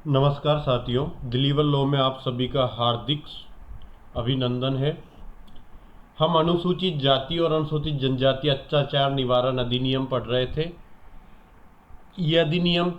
नमस्कार साथियों, दिलीवर लॉ में आप सभी का हार्दिक अभिनंदन है। हम अनुसूचित जाति और अनुसूचित जनजाति अत्याचार निवारण अधिनियम पढ़ रहे थे। यह अधिनियम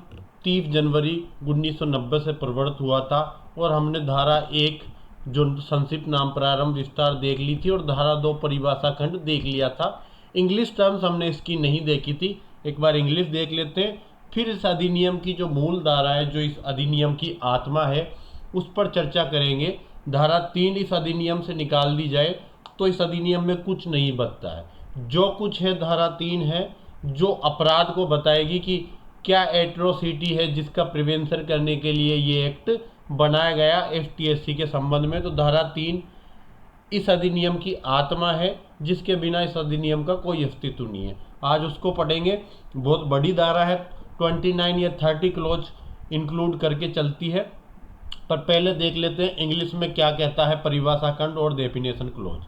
30 जनवरी 1990 से प्रवर्तित हुआ था और हमने धारा 1 जो संक्षिप्त नाम प्रारंभ विस्तार देख ली थी और धारा 2 परिभाषा खंड देख लिया था। इंग्लिश टर्म्स हमने इसकी नहीं देखी थी, एक बार इंग्लिश देख लेते हैं। फिर इस अधिनियम की जो मूल धारा है, जो इस अधिनियम की आत्मा है, उस पर चर्चा करेंगे। धारा 3 इस अधिनियम से निकाल दी जाए तो इस अधिनियम में कुछ नहीं बचता है। जो कुछ है धारा 3 है जो अपराध को बताएगी कि क्या एट्रोसिटी है जिसका प्रिवेंशन करने के लिए ये एक्ट बनाया गया एफटीएससी के संबंध में। तो धारा 3 इस अधिनियम की आत्मा है जिसके बिना इस अधिनियम का कोई अस्तित्व नहीं है। आज उसको पढ़ेंगे। बहुत बड़ी धारा है, 29 या 30 क्लॉज इंक्लूड करके चलती है। पर पहले देख लेते हैं इंग्लिश में क्या कहता है परिभाषा खंड और definition clause.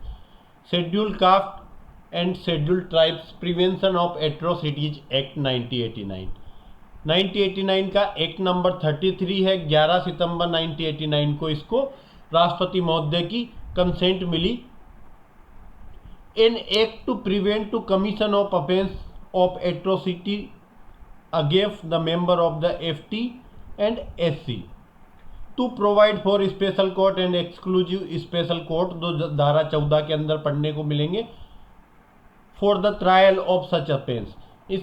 Schedule caste and schedule tribes prevention of atrocities act 1989 का एक्ट नंबर 33 है। 11 सितंबर 1989 को इसको राष्ट्रपति महोदय की कंसेंट मिली। An act to prevent to commission of offence of atrocity against the member of the ST and SC to provide for special court and exclusive special court, जो धारा 14 के अंदर पढ़ने को मिलेंगे, for the trial of such offence. इस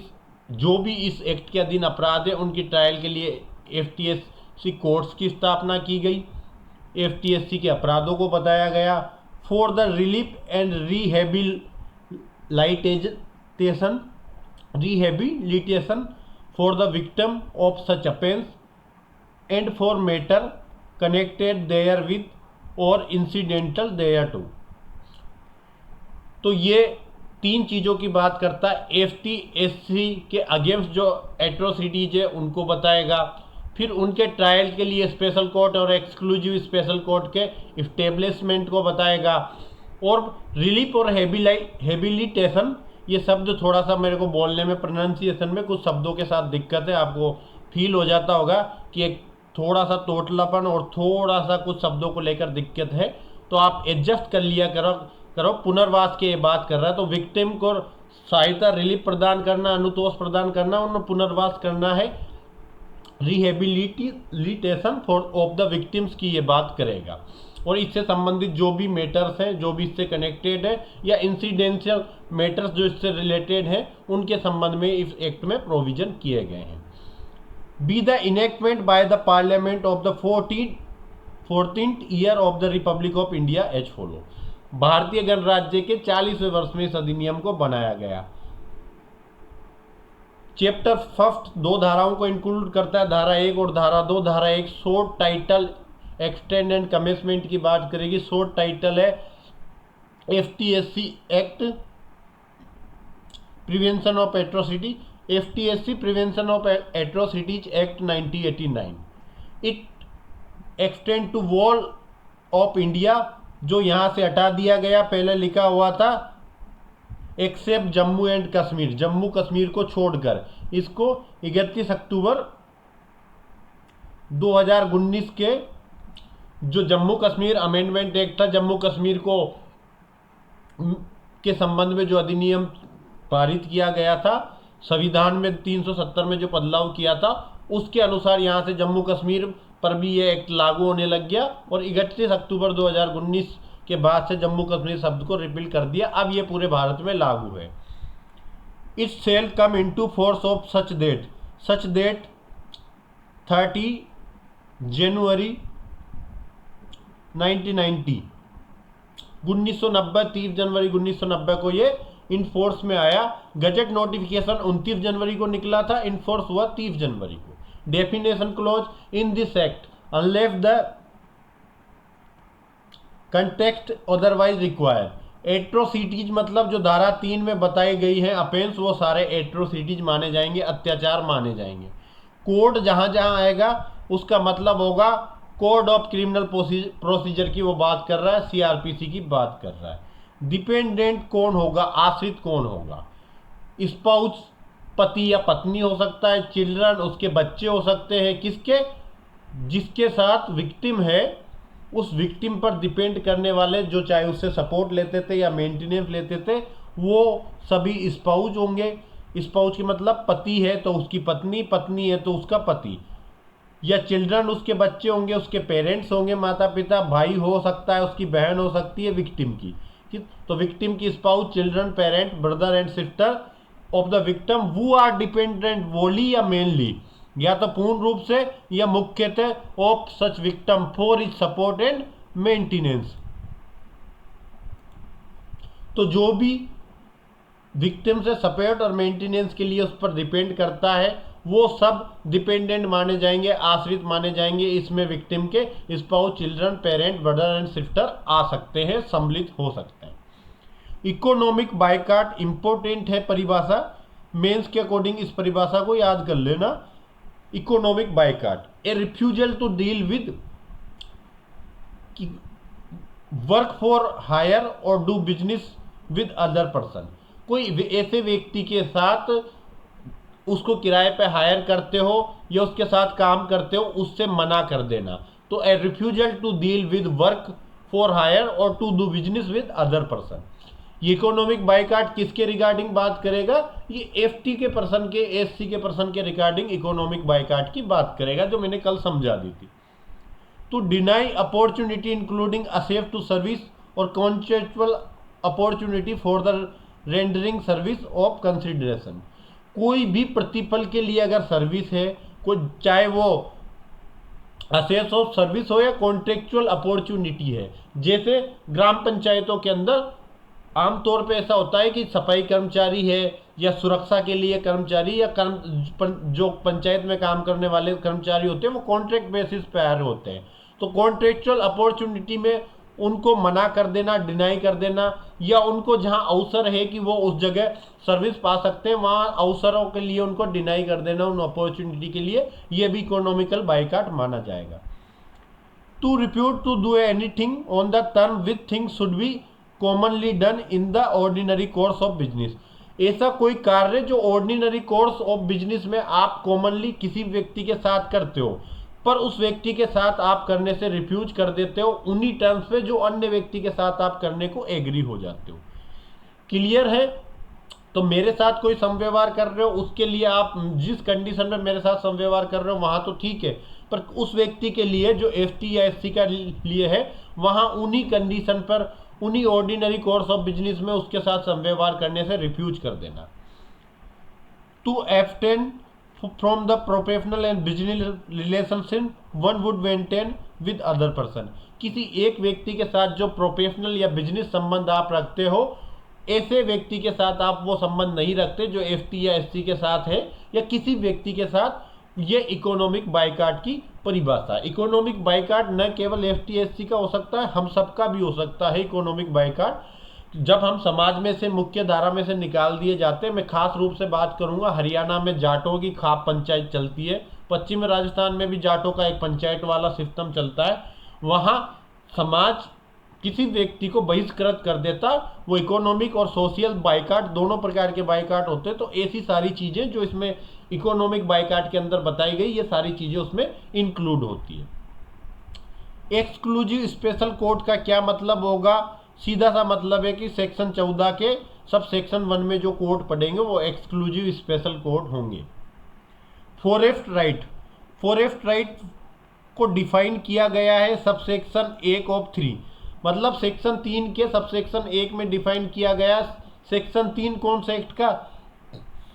जो भी इस एक्ट के अधीन अपराध है उनकी ट्रायल के लिए एफटीएससी कोर्ट्स की स्थापना की गई। एफटीएससी के अपराधों को बताया गया। For the relief and rehabilitation for the victim of such offence and for matter connected therewith और इंसिडेंटल देयर टू। तो ये 3 चीज़ों की बात करता है। एफटीएससी के अगेंस्ट जो एट्रोसिटीज है उनको बताएगा। फिर उनके ट्रायल के लिए स्पेशल कोर्ट और एक्सक्लूसिव स्पेशल कोर्ट के इस्टेब्लिशमेंट को बताएगा। और रिलीफ और हेबिलिटेशन, ये शब्द थोड़ा सा मेरे को बोलने में, प्रोनाउंसिएशन में कुछ शब्दों के साथ दिक्कत है। आपको फील हो जाता होगा कि एक थोड़ा सा तोतलापन और थोड़ा सा कुछ शब्दों को लेकर दिक्कत है, तो आप एडजस्ट कर लिया करो। पुनर्वास की बात कर रहा है तो विक्टिम को सहायता, रिलीफ प्रदान करना, अनुतोष प्रदान करना, उन्हें पुनर्वास करना है। Rehabilitation for of the victims की ये बात करेगा। और इससे संबंधित जो भी मैटर्स हैं, जो भी इससे कनेक्टेड है, या इंसिडेंशियल मैटर्स जो इससे रिलेटेड हैं, उनके संबंध में इस एक्ट में प्रोविजन किए गए हैं। Be the enactment by the Parliament of the 14th year of the republic of India as follow. भारतीय गणराज्य के 40वें वर्ष में इस अधिनियम को बनाया गया। चैप्टर फर्स्ट 2 धाराओं को इंक्लूड करता है, धारा 1 और धारा 2। धारा 1 short title extend and commencement की बात करेगी। शॉर्ट टाइटल है FTSC act prevention of atrocity, FTSC prevention of atrocities act 1989। It extend to whole of India, जो यहाँ से हटा दिया गया। पहले लिखा हुआ था एक्सेप्ट जम्मू एंड कश्मीर, जम्मू कश्मीर को छोड़कर। इसको 31 अक्टूबर 2019 के जो जम्मू कश्मीर अमेंडमेंट एक्ट था, जम्मू कश्मीर को के संबंध में जो अधिनियम पारित किया गया था, संविधान में 370 में जो बदलाव किया था, उसके अनुसार यहाँ से जम्मू कश्मीर पर भी ये एक्ट लागू होने लग गया। और 31 अक्टूबर 2019 के बाद से जम्मू कश्मीर शब्द को रिपील कर दिया। अब ये पूरे भारत में लागू है। It shall come into force of such date 30 जनवरी 1990। 30 जनवरी 1990 को ये इनफोर्स में आया। गजट नोटिफिकेशन 29 जनवरी को निकला था, इनफोर्स हुआ 30 जनवरी को। Definition clause in this act unless the context otherwise require. Atrocities मतलब जो धारा 3 में बताई गई है अफेंस, वो सारे एट्रोसिटीज माने जाएंगे, अत्याचार माने जाएंगे। कोड जहां जहां आएगा उसका मतलब होगा कोड ऑफ क्रिमिनल प्रोसीजर की वो बात कर रहा है, सीआरपीसी की बात कर रहा है। डिपेंडेंट कौन होगा, आश्रित कौन होगा? स्पाउस पति या पत्नी हो सकता है, चिल्ड्रन उसके बच्चे हो सकते हैं, किसके? जिसके साथ विक्टिम है उस विक्टिम पर डिपेंड करने वाले जो चाहे उससे सपोर्ट लेते थे या मेंटेनेंस लेते थे वो सभी स्पाउस होंगे। स्पाउस की मतलब पति है तो उसकी पत्नी, पत्नी है तो उसका पति, या चिल्ड्रन उसके बच्चे होंगे, उसके पेरेंट्स होंगे, माता पिता, भाई हो सकता है, उसकी बहन हो सकती है विक्टिम की। तो विक्टिम की spouse, children, parent, brother and sister of the victim वो आर डिपेंडेंट वोली या मेनली, या तो पूर्ण रूप से या मुख्यतः of such victim for is support and maintenance. तो जो भी विक्टिम से सपोर्ट और मेंटेनेंस के लिए उस पर डिपेंड करता है वो सब डिपेंडेंट माने जाएंगे, आश्रित माने जाएंगे। इसमें विक्टिम के spouse, children, parent, brother and sister आ सकते हैं, सम्मिलित हो सकते हैं। इकोनॉमिक बायकॉट इंपॉर्टेंट है परिभाषा, मेंस के अकॉर्डिंग इस परिभाषा को याद कर लेना। Economic boycott a refusal to deal with work for hire or do business with other person. कोई ऐसे व्यक्ति के साथ उसको किराए पे हायर करते हो या उसके साथ काम करते हो उससे मना कर देना। तो a refusal to deal with work for hire or to do business with other person. ये इकोनॉमिक बायकॉट किसके रिगार्डिंग बात करेगा? ये एफटी के पर्सन के, एससी के पर्सन के रिगार्डिंग इकोनॉमिक बायकॉट की बात करेगा, जो मैंने कल समझा दी थी। टू डिनाई अपॉर्चुनिटी इंक्लूडिंग असेफ to service or contractual opportunity for the rendering service of consideration. कोई भी प्रतिफल के लिए अगर सर्विस है, कोई चाहे वो असेस ऑफ सर्विस हो या कॉन्ट्रेक्चुअल अपॉर्चुनिटी है। जैसे ग्राम पंचायतों के अंदर आमतौर पे ऐसा होता है कि सफाई कर्मचारी है या सुरक्षा के लिए कर्मचारी या जो पंचायत में काम करने वाले कर्मचारी होते हैं वो कॉन्ट्रैक्ट बेसिस पे हायर होते हैं। तो कॉन्ट्रेक्चुअल अपॉर्चुनिटी में उनको मना कर देना, डिनाई कर देना, या उनको जहां अवसर है कि वो उस जगह सर्विस पा सकते हैं वहां अवसरों के लिए उनको डिनाई कर देना, उन अपॉर्चुनिटी के लिए, ये भी इकोनॉमिकल बायकॉट माना जाएगा। To refuse to do anything on the term with things should be commonly done in the ordinary course of business. ऐसा कोई कार्य जो ऑर्डिनरी कोर्स ऑफ बिजनेस में आप कॉमनली किसी व्यक्ति के साथ करते हो पर उस व्यक्ति के साथ आप करने से रिफ्यूज कर देते हो उन्हीं टर्म्स पे जो अन्य व्यक्ति के साथ आप करने को एग्री हो जाते हो। क्लियर है? तो मेरे साथ कोई समव्यवहार कर रहे हो उसके लिए आप जिस कंडीशन में मेरे साथ समव्यवहार कर रहे हो वहां तो ठीक है, पर उस व्यक्ति के लिए जो एफटी या एससी का लिए है वहां उन्हीं कंडीशन पर, उन्हीं ऑर्डिनरी कोर्स ऑफ बिजनेस में उसके साथ समव्यवहार करने से रिफ्यूज कर देना। To abstain from the professional and business relationship one would maintain with other person. किसी एक व्यक्ति के साथ जो प्रोफेशनल या बिजनेस संबंध आप रखते हो ऐसे व्यक्ति के साथ आप वो संबंध नहीं रखते जो एफटी या एससी के साथ है या किसी व्यक्ति के साथ। ये इकोनॉमिक बायकॉट की परिभाषा। इकोनॉमिक बायकॉट न केवल एफटी एससी का हो सकता है, हम सबका भी हो सकता है इकोनॉमिक बायकॉट। जब हम समाज में से, मुख्य धारा में से निकाल दिए जाते हैं, मैं खास रूप से बात करूंगा हरियाणा में जाटों की खाप पंचायत चलती है, पश्चिम राजस्थान में भी जाटों का एक पंचायत वाला सिस्टम चलता है। वहाँ समाज किसी व्यक्ति को बहिष्कृत कर देता, वो इकोनॉमिक और सोशल बायकॉट दोनों प्रकार के बायकॉट होते हैं। तो ऐसी सारी चीजें जो इसमें इकोनॉमिक बायकॉट के अंदर बताई गई, ये सारी चीजें उसमें इंक्लूड होती है। एक्सक्लूसिव स्पेशल कोड का क्या मतलब होगा? सीधा सा मतलब है कि सेक्शन 14 के सब सेक्शन 1 में जो कोड पढ़ेंगे वो एक्सक्लूसिव स्पेशल कोड होंगे। फॉरेस्ट राइट, फॉरेस्ट राइट को डिफाइन किया गया है सब सेक्शन 1 ऑफ 3, मतलब सेक्शन 3 के सब सेक्शन 1 में डिफाइन किया गया। सेक्शन 3 कौन से एक्ट का?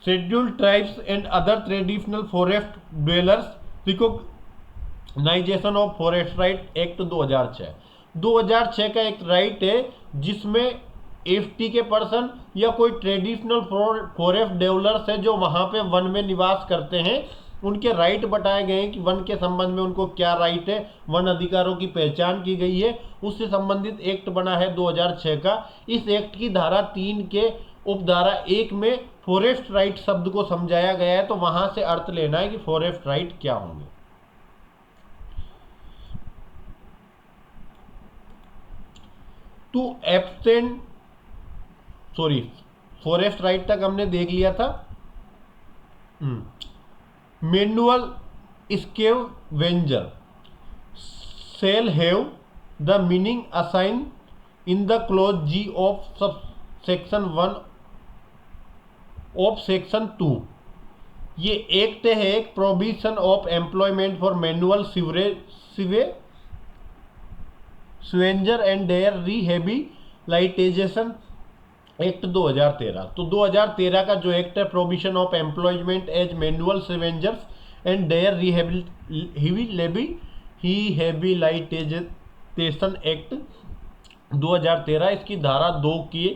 Scheduled tribes and other traditional forest dwellers recognition of forest right act 2006। 2006 का एक राइट है जिसमें एफटी के पर्सन या कोई ट्रेडिशनल फॉरेस्ट डेवलपर्स है जो वहां पे वन में निवास करते हैं, उनके राइट बताए गए हैं कि वन के संबंध में उनको क्या राइट है, वन अधिकारों की पहचान की गई है। उससे संबंधित एक्ट बना है 2006 का। इस एक्ट की धारा 3 के उपधारा 1 में फॉरेस्ट राइट शब्द को समझाया गया है, तो वहां से अर्थ लेना है कि फॉरेस्ट राइट क्या होंगे। To abstain, sorry, forest right तक हमने देख लिया था। Manual scavenger, shall have the meaning assigned in the clause G of subsection 1 of section 2। ये एक्ट है एक provision of employment for manual scavenger and their rehabilitation act 2013। तो 2013 का जो एक्ट है provision of employment as manual scavengers and their rehabilitation act 2013, इसकी धारा 2 की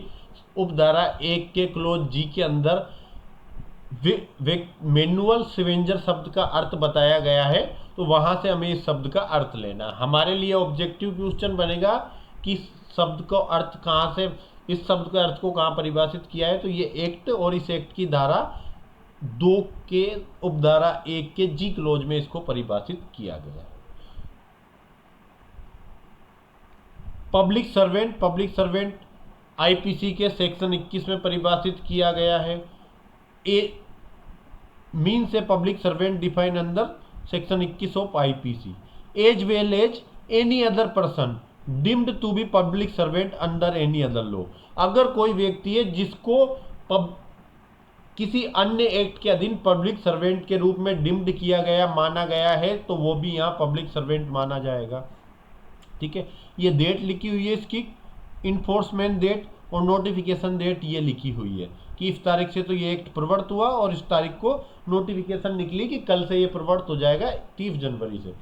उपधारा 1 के क्लोज जी के अंदर मैनुअल स्वेंजर शब्द का अर्थ बताया गया है। तो वहां से हमें इस शब्द का अर्थ लेना। हमारे लिए ऑब्जेक्टिव क्वेश्चन बनेगा कि शब्द को अर्थ कहाँ से, इस शब्द के अर्थ को कहाँ परिभाषित किया है। तो ये एक्ट और इस एक्ट की धारा 2 के उपधारा 1 के जी क्लोज में इसको परिभाषित किया गया है। पब्लिक सर्वेंट आईपीसी के सेक्शन 21 में परिभाषित किया गया है। मीन से public servant define under section 21 of IPC as well as any other person deemed to be public servant under any other law. अगर कोई व्यक्ति है जिसको किसी अन्य एक्ट के अधीन पब्लिक सर्वेंट के रूप में डीम्ड किया गया, माना गया है, तो वो भी यहाँ पब्लिक सर्वेंट माना जाएगा। ठीक है, ये डेट लिखी हुई है इसकी, इन्फोर्समेंट डेट और नोटिफिकेशन डेट ये लिखी हुई है कि इस तारीख से तो ये एक्ट प्रवर्त हुआ और इस तारीख को नोटिफिकेशन निकली कि कल से ये प्रवर्त हो जाएगा 30 जनवरी से।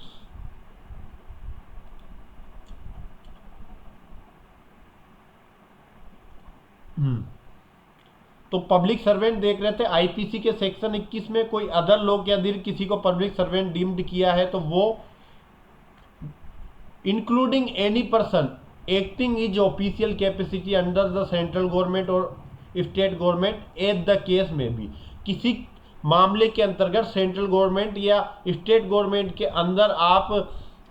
तो पब्लिक सर्वेंट देख रहे थे आईपीसी के सेक्शन 21 में कोई अदर लॉ के अधीन किसी को पब्लिक सर्वेंट डीम्ड किया है तो वो including any person acting is official capacity under the central government or state government at the case में भी, किसी मामले के अंतर्गत सेंट्रल गवर्नमेंट या स्टेट गवर्नमेंट के अंदर आप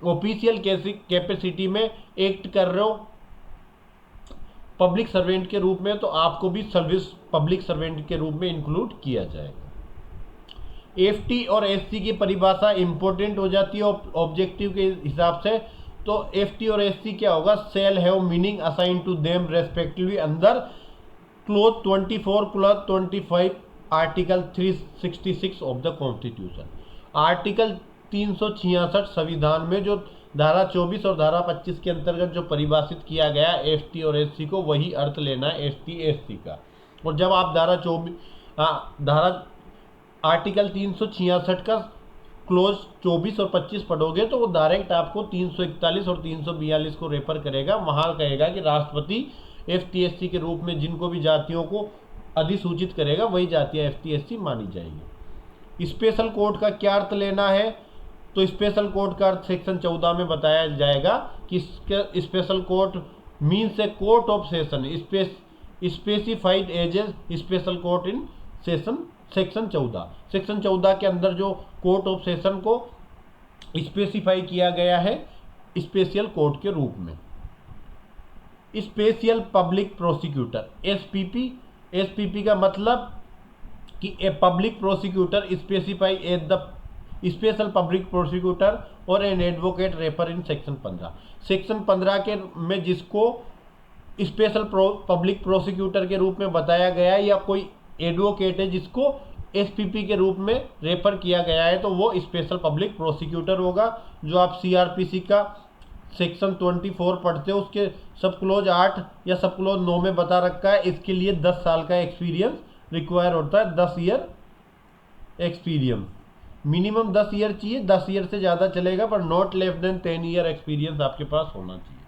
ऑफिशियल कैपेसिटी में एक्ट कर रहे हो पब्लिक सर्वेंट के रूप में, तो आपको भी सर्विस पब्लिक सर्वेंट के रूप में इंक्लूड किया जाएगा। एफटी और एससी की परिभाषा इंपॉर्टेंट हो जाती है ऑब्जेक्टिव के हिसाब से। तो एफटी और एससी क्या होगा, shall have meaning assign to them respectively under clause 24 clause 25 article 366 of the constitution. Article 366 संविधान में जो धारा 24 और धारा 25 के अंतर्गत जो परिभाषित किया गया एफटी और एससी को, वही अर्थ लेना है एफटी एससी का। और जब आप धारा आर्टिकल 366 का क्लोज 24 और 25 पढ़ोगे तो वो डायरेक्ट आपको 341 और 342 को रेफर करेगा। वहाँ कहेगा कि राष्ट्रपति एफटीएससी के रूप में जिनको भी जातियों को अधिसूचित करेगा वही जातियाँ एफटीएससी मानी जाएगी। स्पेशल कोर्ट का क्या अर्थ लेना है, तो स्पेशल कोर्ट का अर्थ सेक्शन 14 में बताया जाएगा कि special court means a court of session specified as special court in section 14। Section 14 के अंदर जो कोर्ट ऑफ सेशन को स्पेसिफाई किया गया है स्पेशल कोर्ट के रूप में। स्पेशल पब्लिक प्रोसिक्यूटर एसपीपी का मतलब कि a public prosecutor specify as the special public prosecutor or an advocate refer in section 15। Section 15 के में जिसको स्पेशल पब्लिक प्रोसिक्यूटर के रूप में बताया गया है या कोई एडवोकेट है जिसको एसपीपी के रूप में रेफर किया गया है, तो वो स्पेशल पब्लिक प्रोसिक्यूटर होगा। जो आप सीआरपीसी का सेक्शन 24 पढ़ते हो उसके सब क्लोज 8 या सब क्लोज 9 में बता रखा है, इसके लिए 10 साल का एक्सपीरियंस रिक्वायर होता है। 10 ईयर एक्सपीरियंस मिनिमम 10 ईयर चाहिए, 10 ईयर से ज़्यादा चलेगा पर not less than 10 year experience आपके पास होना चाहिए।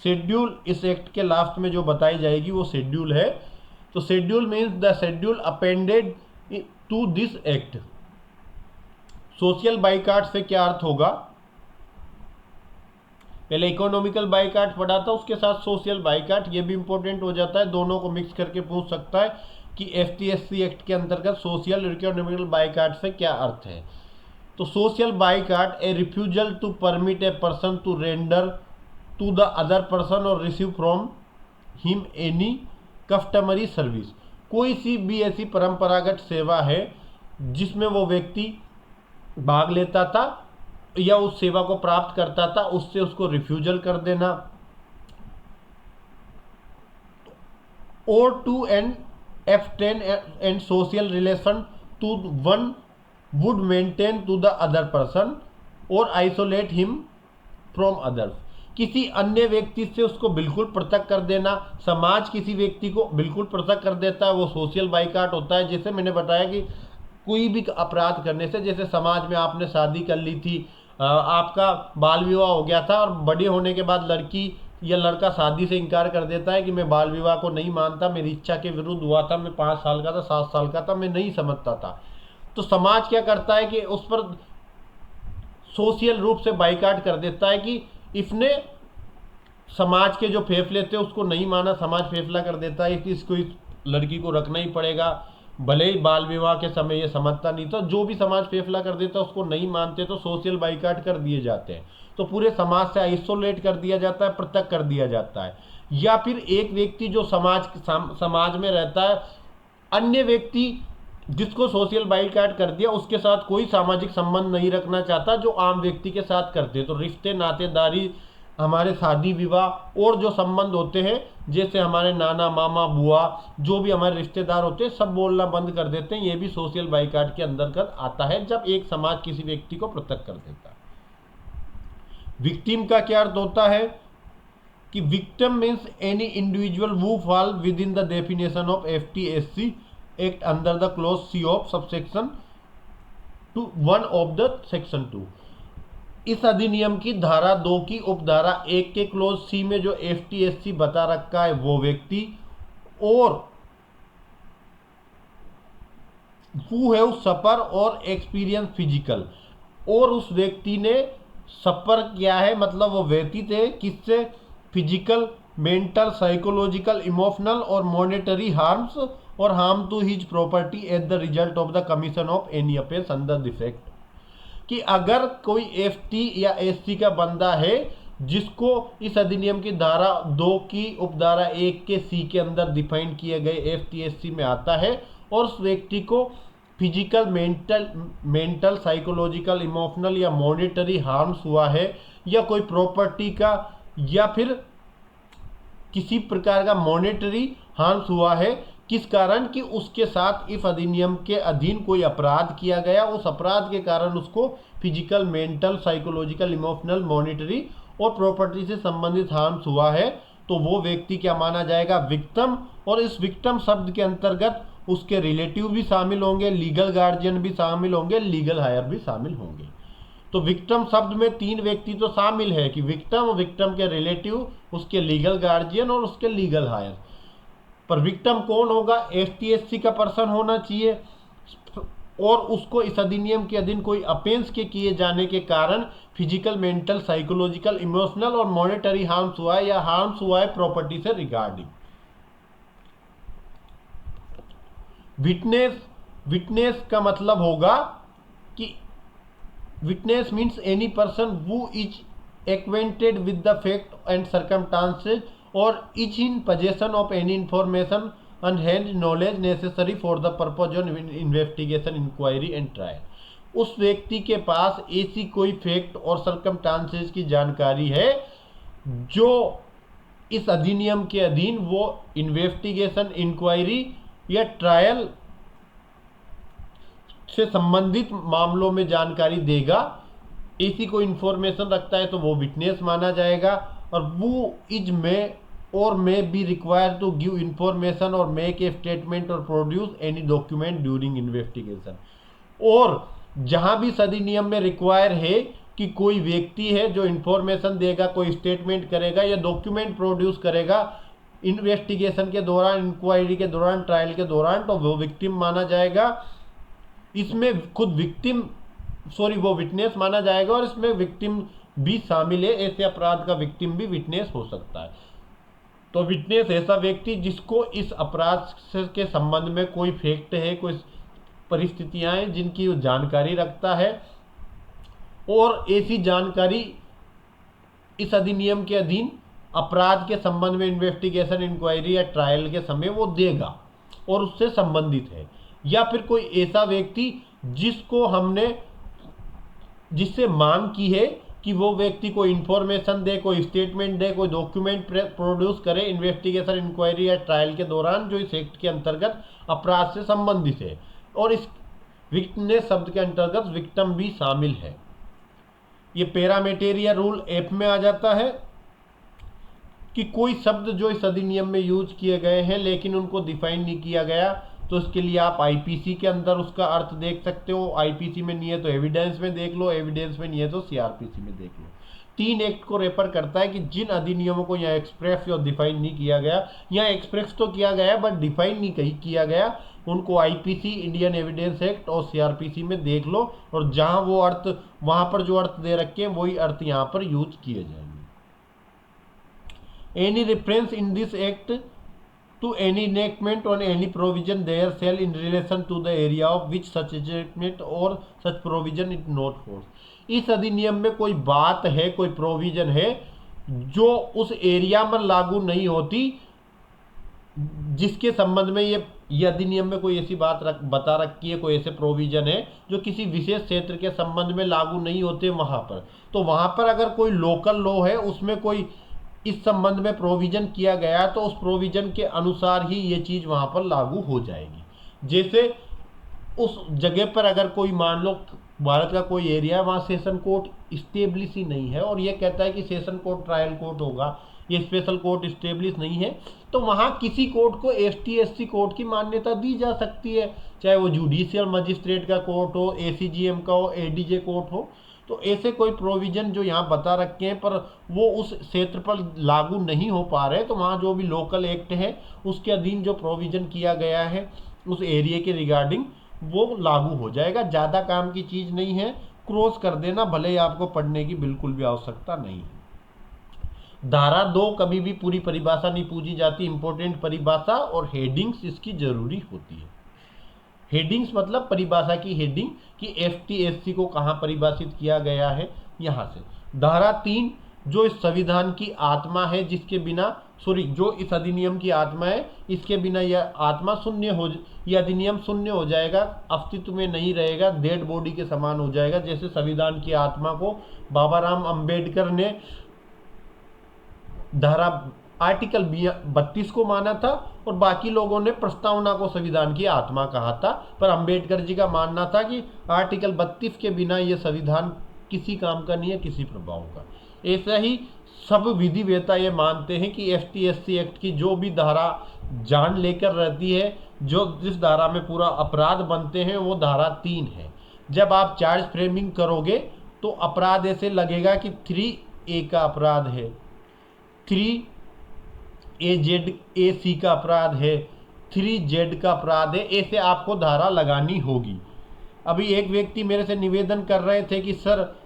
शेड्यूल इस एक्ट के लास्ट में जो बताई जाएगी वो शेड्यूल है। तो schedule means the schedule appended to this act. Social boycott से क्या अर्थ होगा, पहले इकोनॉमिकल बाइकाट पढ़ा था उसके साथ सोशल बाइकाट, ये भी इंपॉर्टेंट हो जाता है, दोनों को मिक्स करके पूछ सकता है कि एफटीएससी एक्ट के अंतर्गत सोशल और इकोनॉमिकल बाइकाट से क्या अर्थ है। तो social boycott a refusal to permit a person to render to the other person or receive from him any customary service. कोई सी भी ऐसी परंपरागत सेवा है जिसमें वो व्यक्ति भाग लेता था या उस सेवा को प्राप्त करता था उससे उसको रिफ्यूजल कर देना, और to end F10 and social relation to one would maintain to the other person और आइसोलेट हिम फ्रॉम अदर्स। किसी अन्य व्यक्ति से उसको बिल्कुल पृथक कर देना, समाज किसी व्यक्ति को बिल्कुल पृथक कर देता है, वो सोशल बाइकाट होता है। जैसे मैंने बताया कि कोई भी अपराध करने से, जैसे समाज में आपने शादी कर ली थी, आपका बाल विवाह हो गया था और बड़े होने के बाद लड़की या लड़का शादी से इनकार कर देता है कि मैं बाल विवाह को नहीं मानता, मेरी इच्छा के विरुद्ध हुआ था, मैं 5 साल का था, 7 साल का था, मैं नहीं समझता था। तो समाज क्या करता है कि उस पर सोशल रूप से बाइकाट कर देता है कि इसने समाज के जो फैसले थे उसको नहीं माना, समाज फैसला कर देता है कि इसको इस लड़की को रखना ही पड़ेगा, भले ही बाल विवाह के समय ये समझता नहीं था। जो भी समाज फैसला कर देता है उसको नहीं मानते तो सोशल बाइकाट कर दिए जाते हैं, तो पूरे समाज से आइसोलेट कर दिया जाता है, पृथक कर दिया जाता है। या फिर एक व्यक्ति जो समाज में रहता है, अन्य व्यक्ति जिसको सोशल बाइकाट कर दिया उसके साथ कोई सामाजिक संबंध नहीं रखना चाहता जो आम व्यक्ति के साथ करते, तो रिश्ते नातेदारी, हमारे शादी विवाह और जो संबंध होते हैं, जैसे हमारे नाना मामा बुआ जो भी हमारे रिश्तेदार होते हैं, सब बोलना बंद कर देते हैं। ये भी सोशल बाइकाट के अंतर्गत आता है जब एक समाज किसी व्यक्ति को पृथक कर देता है। विक्टिम का क्या अर्थ होता है कि victim means any individual who fall with in the definition of FTSC act under the clause C of subsection 1 of the section 2। इस अधिनियम की धारा 2 की उपधारा 1 के क्लोज C में जो FTSC बता रखा है वो व्यक्ति, और हु हैव सफर और एक्सपीरियंस फिजिकल, और उस व्यक्ति ने सफर किया है, मतलब वो व्यतीत है किससे, फिजिकल, मेंटल, साइकोलॉजिकल, इमोशनल और मॉनेटरी हार्म्स और harm to his property at the result of the commission of any offence under this act. कि अगर कोई FT या SC का बंदा है जिसको इस अधिनियम की धारा 2 की उपधारा 1 के C के अंदर डिफाइन किए गए FTSC में आता है, और उस व्यक्ति को फिजिकल, मेंटल, साइकोलॉजिकल, इमोशनल या मॉनेटरी हार्म्स हुआ है, या कोई प्रॉपर्टी का या फिर किसी प्रकार का मॉनेटरी हार्म्स हुआ है, किस कारण कि उसके साथ इस अधिनियम के अधीन कोई अपराध किया गया, उस अपराध के कारण उसको physical, mental, psychological, emotional, monetary और प्रॉपर्टी से संबंधित हार्म्स हुआ है, तो वो व्यक्ति क्या माना जाएगा, विक्टिम। और इस विक्टिम शब्द के अंतर्गत उसके रिलेटिव भी शामिल होंगे, लीगल गार्जियन भी शामिल होंगे, लीगल हायर भी शामिल होंगे। तो विक्टिम शब्द में 3 व्यक्ति तो शामिल है कि विक्टिम, विक्टिम के रिलेटिव, उसके लीगल गार्जियन और उसके लीगल हायर। पर विक्टिम कौन होगा, FTSC का पर्सन होना चाहिए, और उसको इस अधिनियम के अधीन कोई अफेंस के किए जाने के कारण फिजिकल, मेंटल, साइकोलॉजिकल, इमोशनल और मॉनेटरी हार्म्स हुआ है, या हार्म्स हुआ है प्रॉपर्टी से रिगार्डिंग। विटनेस का मतलब होगा कि witness means any person who is acquainted with the fact and circumstances or is in possession of any information and hand knowledge necessary for the purpose of investigation, inquiry and trial. उस व्यक्ति के पास ऐसी कोई fact और circumstances की जानकारी है जो इस अधिनियम के अधीन वो इन्वेस्टिगेशन, इंक्वायरी या ट्रायल से संबंधित मामलों में जानकारी देगा, ऐसी कोई इंफॉर्मेशन रखता है तो वो विटनेस माना जाएगा। और वो इज में और may be required to give information और मेक ए स्टेटमेंट और produce any document during investigation. और जहां भी इस अधिनियम में रिक्वायर है कि कोई व्यक्ति है जो इंफॉर्मेशन देगा, कोई स्टेटमेंट करेगा या डॉक्यूमेंट प्रोड्यूस करेगा इन्वेस्टिगेशन के दौरान, इंक्वायरी के दौरान, ट्रायल के दौरान, तो वो विक्टिम माना जाएगा। इसमें खुद वो विटनेस माना जाएगा, और इसमें विक्टिम भी शामिल है। ऐसे अपराध का विक्टिम भी विटनेस हो सकता है। तो विटनेस ऐसा व्यक्ति जिसको इस अपराध के संबंध में कोई फैक्ट है, कोई परिस्थितियां हैं जिनकी वो जानकारी रखता है, और ऐसी जानकारी इस अधिनियम के अधीन अपराध के संबंध में इन्वेस्टिगेशन, इंक्वायरी या ट्रायल के समय वो देगा और उससे संबंधित है। या फिर कोई ऐसा व्यक्ति जिसको हमने जिससे मांग की है कि वो व्यक्ति कोई इंफॉर्मेशन दे, कोई स्टेटमेंट दे, कोई डॉक्यूमेंट प्रोड्यूस करे इन्वेस्टिगेशन, इंक्वायरी या ट्रायल के दौरान जो इस एक्ट के अंतर्गत अपराध से संबंधित है। और इस विक्टिमनेस शब्द के अंतर्गत विक्टिम भी शामिल है। ये पैरामेटेरिया रूल एफ में आ जाता है कि कोई शब्द जो इस अधिनियम में यूज किए गए हैं लेकिन उनको डिफाइन नहीं किया गया, तो इसके लिए आप आईपीसी के अंदर उसका अर्थ देख सकते हो। आईपीसी में नहीं है तो एविडेंस में देख लो, एविडेंस में नहीं है तो सीआरपीसी में देख लो। 3 एक्ट को रेफर करता है कि जिन अधिनियमों को यहाँ एक्सप्रेस या डिफाइन नहीं किया गया, यहाँ एक्सप्रेस तो किया गया बट डिफाइन नहीं कहीं किया गया, उनको आईपीसी, इंडियन एविडेंस एक्ट और सीआरपीसी में देख लो, और जहां वो अर्थ, वहां पर जो अर्थ दे रखे हैं वही अर्थ यहाँ पर यूज किए जाएंगे। Any reference in this act to any enactment or any provision there shall in relation to the area of which such enactment or such provision is not force। इस अधिनियम में कोई बात है, कोई प्रोविजन है जो उस एरिया में लागू नहीं होती जिसके संबंध में ये अधिनियम में कोई ऐसी बात बता रखी है, कोई ऐसे प्रोविजन है जो किसी विशेष क्षेत्र के संबंध में लागू नहीं होते वहां पर। तो वहां पर अगर कोई लोकल लॉ है, उसमें कोई इस संबंध में प्रोविजन किया गया, तो उस प्रोविजन के अनुसार ही ये चीज वहां पर लागू हो जाएगी। जैसे उस जगह पर अगर कोई, मान लो भारत का कोई एरिया है, वहां सेशन कोर्ट स्टेब्लिश ही नहीं है और ये कहता है कि सेशन कोर्ट ट्रायल कोर्ट होगा, ये स्पेशल कोर्ट स्टेब्लिश नहीं है, तो वहां किसी कोर्ट को एसटी एससी कोर्ट की मान्यता दी जा सकती है, चाहे वो जुडिशियल मजिस्ट्रेट का कोर्ट हो, एसीजीएम का हो, एडीजे कोर्ट हो। तो ऐसे कोई प्रोविजन जो यहाँ बता रखे हैं पर वो उस क्षेत्र पर लागू नहीं हो पा रहे, तो वहाँ जो भी लोकल एक्ट है उसके अधीन जो प्रोविजन किया गया है उस एरिया के रिगार्डिंग वो लागू हो जाएगा। ज़्यादा काम की चीज़ नहीं है, क्रॉस कर देना, भले ही आपको पढ़ने की बिल्कुल भी आवश्यकता नहीं है। धारा 2 कभी भी पूरी परिभाषा नहीं पूछी जाती, इंपॉर्टेंट परिभाषा और हेडिंग्स इसकी जरूरी होती है। हेडिंग्स मतलब परिभाषा की हेडिंग कि एसटी एससी को कहाँ परिभाषित किया गया है, यहाँ से। धारा 3 जो इस संविधान की आत्मा है, जिसके बिना, जो इस अधिनियम की आत्मा है, इसके बिना यह आत्मा शून्य हो, यह अधिनियम शून्य हो जाएगा, अस्तित्व में नहीं रहेगा, डेड बॉडी के समान हो जाएगा। जैसे संविधान की आत्मा को बाबा राम अंबेडकर ने धारा आर्टिकल 32 को माना था और बाकी लोगों ने प्रस्तावना को संविधान की आत्मा कहा था, पर अंबेडकर जी का मानना था कि आर्टिकल 32 के बिना यह संविधान किसी काम का नहीं है, किसी प्रभाव का। ऐसा ही सब विधिवेता ये मानते हैं कि एसटी एससी एक्ट की जो भी धारा जान लेकर रहती है, जो जिस धारा में पूरा अपराध बनते हैं, वो धारा 3 है। जब आप चार्ज फ्रेमिंग करोगे तो अपराध ऐसे लगेगा कि 3A का अपराध है, 3AZ का अपराध है, 3Z का अपराध है, ऐसे आपको धारा लगानी होगी। अभी एक व्यक्ति मेरे से निवेदन कर रहे थे कि सर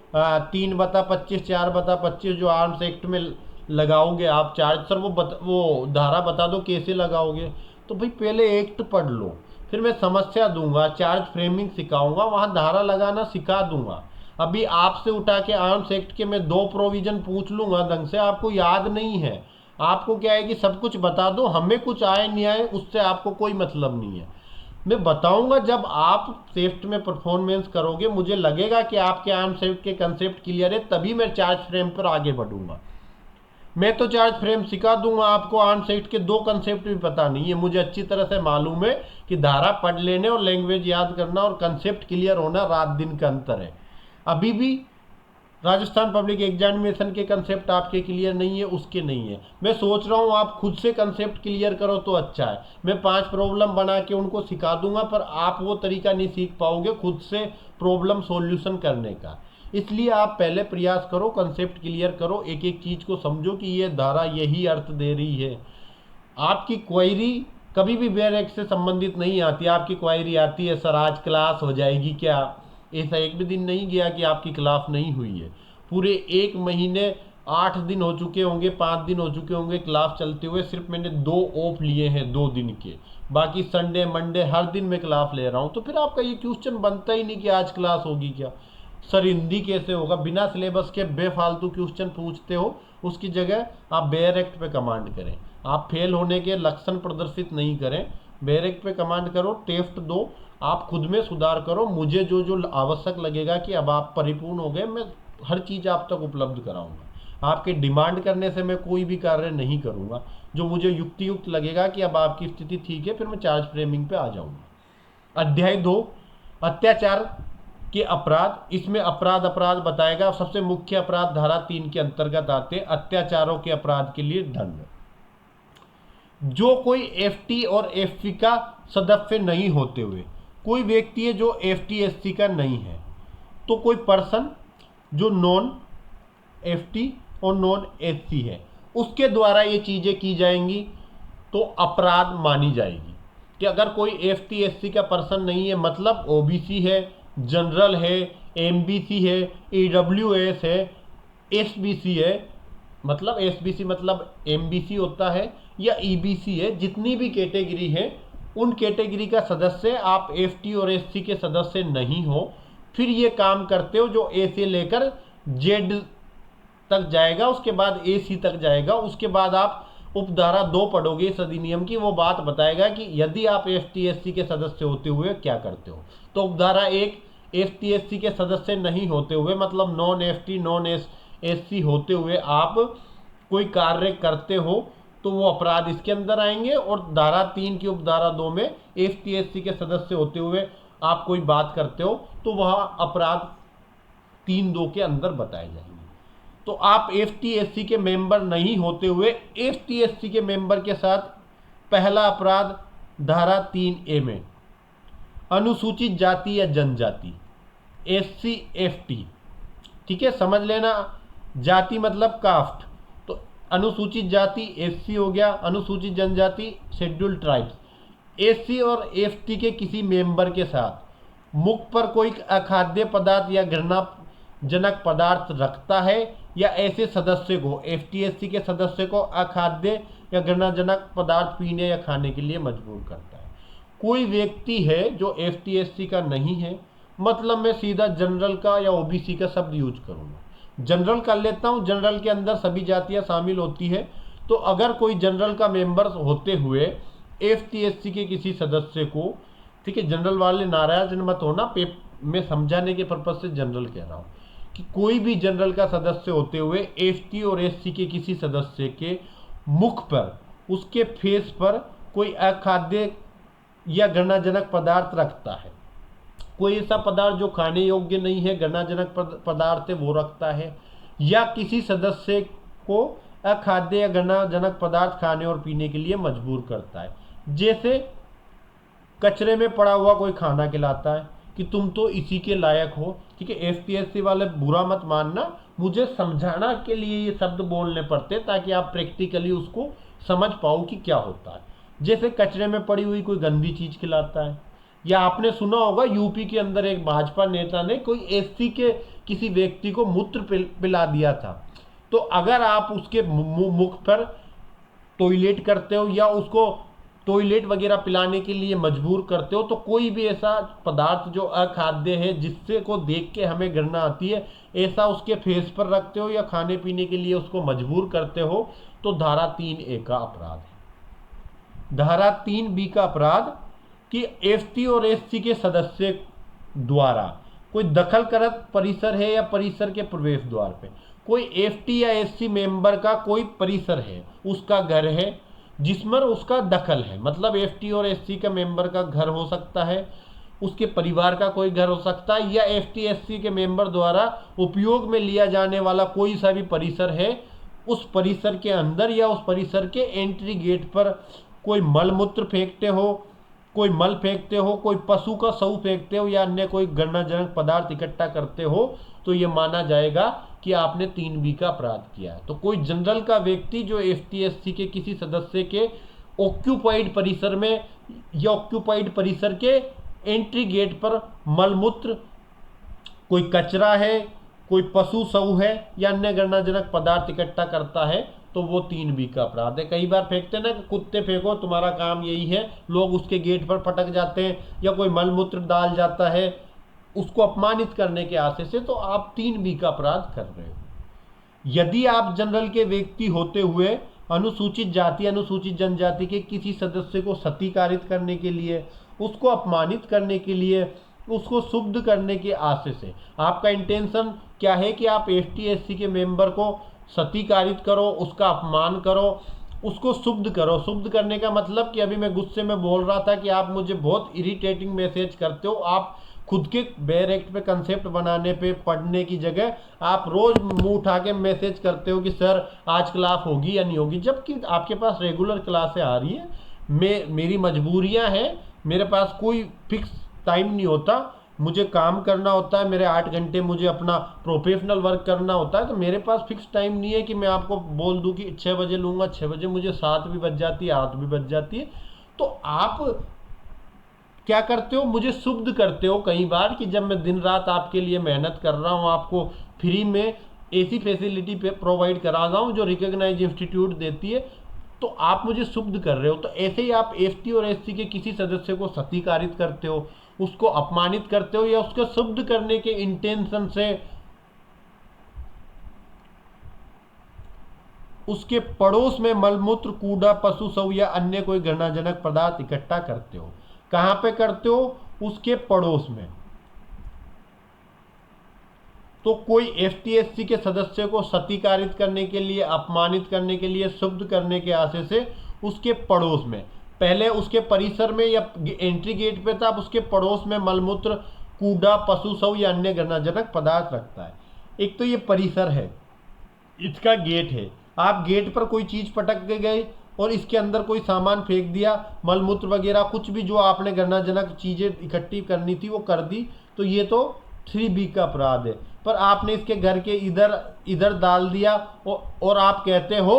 3/25, 4/25 जो आर्म्स एक्ट में लगाओगे आप चार्ज, सर वो धारा बता दो कैसे लगाओगे। तो भाई पहले एक्ट पढ़ लो, फिर मैं समस्या दूंगा, चार्ज फ्रेमिंग सिखाऊंगा, वहाँ धारा लगाना सिखा दूंगा। अभी आपसे उठा के आर्म्स एक्ट के मैं 2 प्रोविजन पूछ लूंगा ढंग से, आपको याद नहीं है। आपको क्या है कि सब कुछ बता दो, हमें कुछ आए नहीं आए उससे आपको कोई मतलब नहीं है। मैं बताऊंगा जब आप सेफ्ट में परफॉर्मेंस करोगे, मुझे लगेगा कि आपके आर्म्स एक्ट के कंसेप्ट क्लियर है, तभी मैं चार्ज फ्रेम पर आगे बढ़ूंगा। मैं तो चार्ज फ्रेम सिखा दूंगा आपको, आर्म्स एक्ट के 2 कंसेप्ट भी पता नहीं है। मुझे अच्छी तरह से मालूम है कि धारा पढ़ लेने और लैंग्वेज याद करना और कंसेप्ट क्लियर होना रात दिन का अंतर है। अभी भी राजस्थान पब्लिक एग्जामिनेशन के कंसेप्ट आपके क्लियर नहीं है, उसके नहीं है। मैं सोच रहा हूँ आप खुद से कंसेप्ट क्लियर करो तो अच्छा है। मैं 5 प्रॉब्लम बना के उनको सिखा दूंगा, पर आप वो तरीका नहीं सीख पाओगे खुद से प्रॉब्लम सॉल्यूशन करने का। इसलिए आप पहले प्रयास करो, कंसेप्ट क्लियर करो, एक एक चीज़ को समझो कि ये धारा यही अर्थ दे रही है। आपकी क्वेरी कभी भी बेयर एक्ट से संबंधित नहीं आती। आपकी क्वेरी आती है सर आज क्लास हो जाएगी क्या, ऐसा एक भी दिन नहीं गया कि आपकी क्लास नहीं हुई है। पूरे 1 महीने 8 दिन हो चुके होंगे, 5 दिन हो चुके होंगे क्लास चलते हुए, सिर्फ मैंने 2 ऑफ लिए हैं 2 दिन के, बाकी संडे मंडे हर दिन मैं क्लास ले रहा हूँ। तो फिर आपका ये क्वेश्चन बनता ही नहीं कि आज क्लास होगी क्या, सर हिंदी कैसे होगा। बिना सिलेबस के बेफालतू क्वेश्चन पूछते हो, उसकी जगह आप बेयर एक्ट पे कमांड करें। आप फेल होने के लक्षण प्रदर्शित नहीं करें, बैरक पे कमांड करो, टेस्ट दो, आप खुद में सुधार करो, मुझे जो जो आवश्यक लगेगा कि अब आप परिपूर्ण हो गए, मैं हर चीज़ आप तक उपलब्ध कराऊंगा। आपके डिमांड करने से मैं कोई भी कार्य नहीं करूंगा, जो मुझे युक्तियुक्त लगेगा कि अब आपकी स्थिति ठीक है, फिर मैं चार्ज फ्रेमिंग पे आ जाऊंगा। अध्याय 2, अत्याचार के अपराध। इसमें अपराध बताएगा। सबसे मुख्य अपराध धारा 3 के अंतर्गत आते हैं अत्याचारों के अपराध के लिए दंड। जो कोई एफटी और एफसी का सदस्य नहीं होते हुए, कोई व्यक्ति है जो एफटी एससी का नहीं है, तो कोई पर्सन जो नॉन एफटी और नॉन एससी है, उसके द्वारा ये चीजें की जाएंगी तो अपराध मानी जाएगी। कि अगर कोई एफटी एससी का पर्सन नहीं है, मतलब ओबीसी है, जनरल है, एमबीसी है, ईडब्ल्यूएस है, एसबीसी है, मतलब एसबीसी मतलब एमबीसी होता है, या ईबीसी है, जितनी भी कैटेगरी है उन कैटेगरी का सदस्य आप एफटी और एससी के सदस्य नहीं हो, फिर ये काम करते हो जो ए से लेकर जेड तक जाएगा, उसके बाद ए सी तक जाएगा, उसके बाद आप उपधारा 2 पढ़ोगे इस अधिनियम की, वो बात बताएगा कि यदि आप एफटी एससी के सदस्य होते हुए क्या करते हो। तो उपधारा 1, एफटी एससी के सदस्य नहीं होते हुए, मतलब नॉन एफटी नॉन एससी होते हुए आप कोई कार्य करते हो तो वो अपराध इसके अंदर आएंगे। और धारा 3 की उपधारा 2 में एफटी एससी के सदस्य होते हुए आप कोई बात करते हो तो वह अपराध 3(2) के अंदर बताए जाएंगे। तो आप एफटी एससी के मेंबर नहीं होते हुए एफटी एससी के मेंबर के साथ पहला अपराध धारा 3A में अनुसूचित जाति या जनजाति, एससी एफटी, ठीक है, समझ लेना। जाति मतलब कास्ट, तो अनुसूचित जाति एससी हो गया, अनुसूचित जनजाति शेड्यूल्ड ट्राइब्स। एससी और एफटी के किसी मेंबर के साथ मुख पर कोई अखाद्य पदार्थ या घृणाजनक पदार्थ रखता है या ऐसे सदस्य को, एफटी एससी के सदस्य को अखाद्य या घृणाजनक पदार्थ पीने या खाने के लिए मजबूर करता है। कोई व्यक्ति है जो एफटी एससी का नहीं है, मतलब मैं सीधा जनरल का या ओबीसी का शब्द यूज करूंगा, जनरल कर लेता हूं, जनरल के अंदर सभी जातियां शामिल होती है। तो अगर कोई जनरल का मेंबर होते हुए एफटी एससी के किसी सदस्य को, ठीक है, जनरल वाले नाराज मत होना, मैं समझाने के पर्पज से जनरल कह रहा हूं, कि कोई भी जनरल का सदस्य होते हुए एफटी और एससी के किसी सदस्य के मुख पर, उसके फेस पर कोई अखाद्य या घृणाजनक पदार्थ रखता है, कोई ऐसा पदार्थ जो खाने योग्य नहीं है, घृणाजनक पदार्थ है वो रखता है, या किसी सदस्य को अखाद्य या घृणाजनक पदार्थ खाने और पीने के लिए मजबूर करता है। जैसे कचरे में पड़ा हुआ कोई खाना खिलाता है कि तुम तो इसी के लायक हो, ठीक है। एफटीएससी वाले बुरा मत मानना, मुझे समझाना के लिए ये शब्द बोलने पड़ते ताकि आप प्रैक्टिकली उसको समझ पाओ कि क्या होता है। जैसे कचरे में पड़ी हुई कोई गंदी चीज खिलाता है, या आपने सुना होगा यूपी के अंदर एक भाजपा नेता ने कोई एससी के किसी व्यक्ति को मूत्र पिला दिया था, तो अगर आप उसके मुख पर टॉयलेट करते हो या उसको टॉयलेट वगैरह पिलाने के लिए मजबूर करते हो, तो कोई भी ऐसा पदार्थ जो अखाद्य है जिससे को देख के हमें घृणा आती है, ऐसा उसके फेस पर रखते हो या खाने पीने के लिए उसको मजबूर करते हो, तो धारा 3A का अपराध है। धारा 3B का अपराध कि एफटी और एससी के सदस्य द्वारा कोई दखल करत परिसर है या परिसर के प्रवेश द्वार पे, कोई एफटी या एससी मेंबर का कोई परिसर है, उसका घर है जिसमें उसका दखल है, मतलब एफटी और एससी का मेंबर का घर हो सकता है, उसके परिवार का कोई घर हो सकता है, या एफटी एससी के मेंबर द्वारा उपयोग में लिया जाने वाला कोई सा भी परिसर है, उस परिसर के अंदर या उस परिसर के एंट्री गेट पर कोई मल मूत्र फेंकते हो, कोई मल फेंकते हो, कोई पशु का शव फेंकते हो या अन्य कोई घृणाजनक पदार्थ इकट्ठा करते हो, तो ये माना जाएगा कि आपने 3B का अपराध किया है। तो कोई जनरल का व्यक्ति जो एफटीएससी के किसी सदस्य के ऑक्यूपाइड परिसर में या ऑक्यूपाइड परिसर के एंट्री गेट पर मलमूत्र, कोई कचरा है, कोई पशु शव है या अन्य घृणाजनक पदार्थ इकट्ठा करता है, तो वो 3B का अपराध है। कई बार फेंकते ना कि कुत्ते फेंको तुम्हारा काम यही है, लोग उसके गेट पर पटक जाते हैं, या कोई मलमूत्र डाल जाता है उसको अपमानित करने के आशय से, तो आप 3B का अपराध कर रहे हो। यदि आप जनरल के व्यक्ति होते हुए अनुसूचित जाति अनुसूचित जनजाति के किसी सदस्य को सत्कारित करने के लिए, उसको अपमानित करने के लिए, उसको शुद्ध करने के आशय से। आपका इंटेंशन क्या है कि आप एसटी एससी के मेंबर को सत्कारित करो, उसका अपमान करो, उसको शुद्ध करो। शुद्ध करने का मतलब कि अभी मैं गुस्से में बोल रहा था कि आप मुझे बहुत इरिटेटिंग मैसेज करते हो, आप खुद के बेयर एक्ट पे कंसेप्ट बनाने पे पढ़ने की जगह आप रोज मुंह उठा के मैसेज करते हो कि सर आज क्लास होगी या नहीं होगी, जबकि आपके पास रेगुलर क्लासें आ रही है। मेरी मजबूरियां हैं, मेरे पास कोई फिक्स टाइम नहीं होता, मुझे काम करना होता है, मेरे 8 घंटे मुझे अपना प्रोफेशनल वर्क करना होता है, तो मेरे पास फिक्स टाइम नहीं है कि मैं आपको बोल दूं कि 6 बजे लूँगा, 6 बजे मुझे 7 भी बज जाती है, 8 भी बज जाती है। तो आप क्या करते हो, मुझे शुद्ध करते हो कई बार कि जब मैं दिन रात आपके लिए मेहनत कर रहा हूँ, आपको फ्री में ऐसी फैसिलिटी पे प्रोवाइड करा रहा हूँ जो रिकॉग्नाइज इंस्टीट्यूट देती है, तो आप मुझे शुद्ध कर रहे हो। तो ऐसे ही आप एसटी और एससी के किसी सदस्य को सत्कारित करते हो, उसको अपमानित करते हो, या उसको शुद्ध करने के इंटेंशन से उसके पड़ोस में मलमूत्र, कूड़ा, पशु शव या अन्य कोई घृणाजनक पदार्थ इकट्ठा करते हो। कहां पे करते हो, उसके पड़ोस में। तो कोई एसटी/एससी के सदस्य को सत्कारित करने के लिए, अपमानित करने के लिए, शुद्ध करने के आशय से उसके पड़ोस में, पहले उसके परिसर में या एंट्री गेट पे था, अब उसके पड़ोस में मलमूत्र, कूड़ा, पशु शव या अन्य घृणाजनक पदार्थ रखता है। एक तो ये परिसर है, इसका गेट है, आप गेट पर कोई चीज पटक के गए और इसके अंदर कोई सामान फेंक दिया, मलमूत्र वगैरह कुछ भी जो आपने घृणाजनक चीजें इकट्ठी करनी थी वो कर दी, तो ये तो 3B का अपराध है। पर आपने इसके घर के इधर इधर डाल दिया और आप कहते हो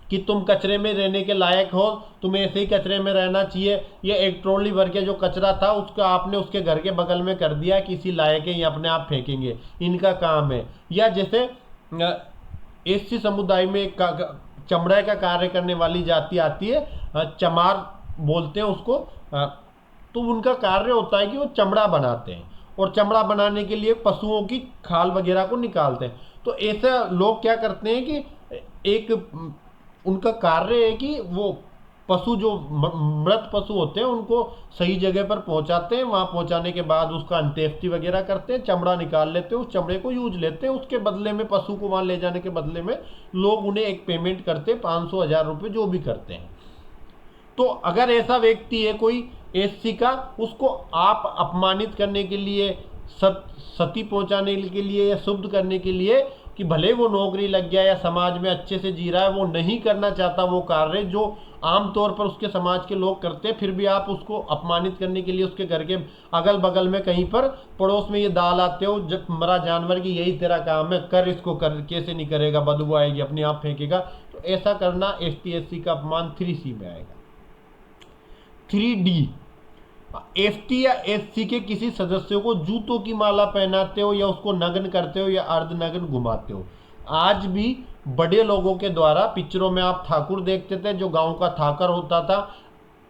कि तुम कचरे में रहने के लायक हो, तुम्हें ऐसे ही कचरे में रहना चाहिए। ये एक ट्रॉली भर के जो कचरा था उसका आपने उसके घर के बगल में कर दिया, किसी लायक है, ये अपने आप फेंकेंगे, इनका काम है। या जैसे एससी समुदाय में एक चमड़ा का कार्य करने वाली जाति आती है, चमार बोलते हैं उसको, तो उनका कार्य होता है कि वो चमड़ा बनाते हैं और चमड़ा बनाने के लिए पशुओं की खाल वगैरह को निकालते हैं। तो ऐसे लोग क्या करते हैं कि एक उनका कार्य है कि वो पशु जो मृत पशु होते हैं उनको सही जगह पर पहुंचाते हैं, वहां पहुंचाने के बाद उसका अंत्येष्टि वगैरह करते हैं, चमड़ा निकाल लेते हैं, उस चमड़े को यूज लेते हैं, उसके बदले में पशु को वहां ले जाने के बदले में लोग उन्हें एक पेमेंट करते हैं, 500 1000 रुपये जो भी करते हैं। तो अगर ऐसा व्यक्ति है कोई एससी का, उसको आप अपमानित करने के लिए, सती पहुंचाने के लिए या शुद्ध करने के लिए कि भले वो नौकरी लग गया या समाज में अच्छे से जी रहा है, वो नहीं करना चाहता वो कार्य जो आमतौर पर उसके समाज के लोग करते हैं, फिर भी आप उसको अपमानित करने के लिए उसके घर के अगल बगल में कहीं पर पड़ोस में ये डाल आते हो, जब मरा जानवर की यही तेरा काम है, कर इसको, कर कैसे नहीं करेगा, बदबू आएगी, अपने आप फेंकेगा। तो ऐसा करना एसटी/एससी का अपमान 3C में आएगा। 3D, एसटी या एससी के किसी सदस्य को जूतों की माला पहनाते हो या उसको नग्न करते हो या अर्धनग्न घुमाते हो। आज भी बड़े लोगों के द्वारा, पिक्चरों में आप ठाकुर देखते थे, जो गांव का ठाकर होता था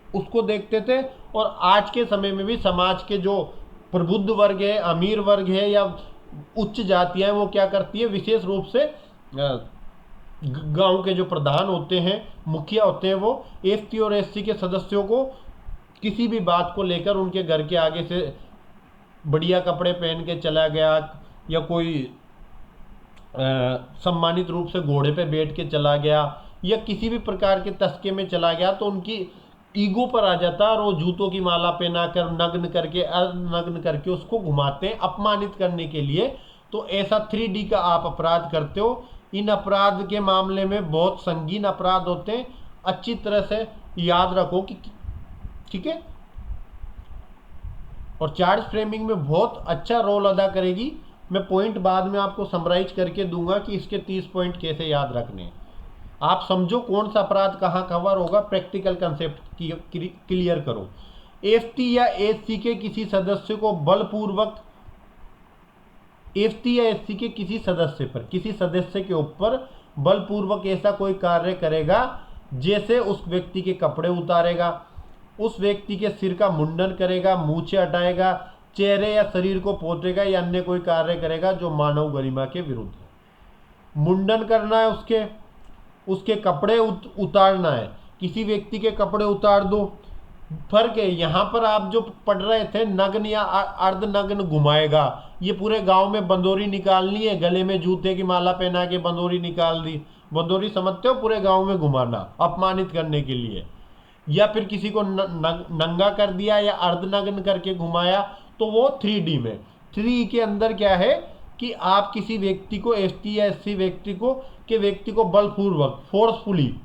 उसको देखते थे, और आज के समय में भी समाज के जो प्रबुद्ध वर्ग है, अमीर वर्ग है या उच्च जातियां, वो क्या करती है, विशेष रूप से गांव के जो प्रधान होते हैं, मुखिया होते हैं, वो एसटी और एससी के सदस्यों को किसी भी बात को लेकर उनके घर के आगे से बढ़िया कपड़े पहन के चला गया या कोई सम्मानित रूप से घोड़े पे बैठ के चला गया या किसी भी प्रकार के तस्के में चला गया, तो उनकी ईगो पर आ जाता है और वो जूतों की माला पहनाकर, नग्न करके उसको घुमाते हैं अपमानित करने के लिए। तो ऐसा 3D का आप अपराध करते हो। इन अपराध के मामले में बहुत संगीन अपराध होते हैं, अच्छी तरह से याद रखो कि, ठीक है। और चार्ज फ्रेमिंग में बहुत अच्छा रोल अदा करेगी। मैं पॉइंट बाद में आपको समराइज करके दूंगा कि इसके 30 पॉइंट कैसे याद रखने हैं। आप समझो कौन सा अपराध कहाँ कवर होगा, प्रैक्टिकल कंसेप्ट क्लियर करो। एसटी या एससी के किसी सदस्य को बलपूर्वक, एसटी या एससी के किसी सदस्य पर, किसी सदस्य के ऊपर बलपूर्वक ऐसा कोई कार्य करेगा जैसे उस व्यक्ति के कपड़े उतारेगा, उस व्यक्ति के सिर का मुंडन करेगा, मूछें हटाएगा, चेहरे या शरीर को पोतेगा या अन्य कोई कार्य करेगा जो मानव गरिमा के विरुद्ध है। मुंडन करना है उसके कपड़े उतारना है, किसी व्यक्ति के कपड़े उतार दो। फर्क है, यहाँ पर आप जो पढ़ रहे थे नग्न या अर्धनग्न घुमाएगा, ये पूरे गांव में बंदोरी निकालनी है, गले में जूते की माला पहना के बंदोरी निकाल दी। बंदोरी समझते हो, पूरे गांव में घुमाना अपमानित करने के लिए। या फिर किसी को नंगा कर दिया या अर्धनग्न करके घुमाया, तो वो 3D में। 3 के अंदर क्या है कि आप किसी व्यक्ति को, ST या SC व्यक्ति को बलपूर्वक फोर्सफुली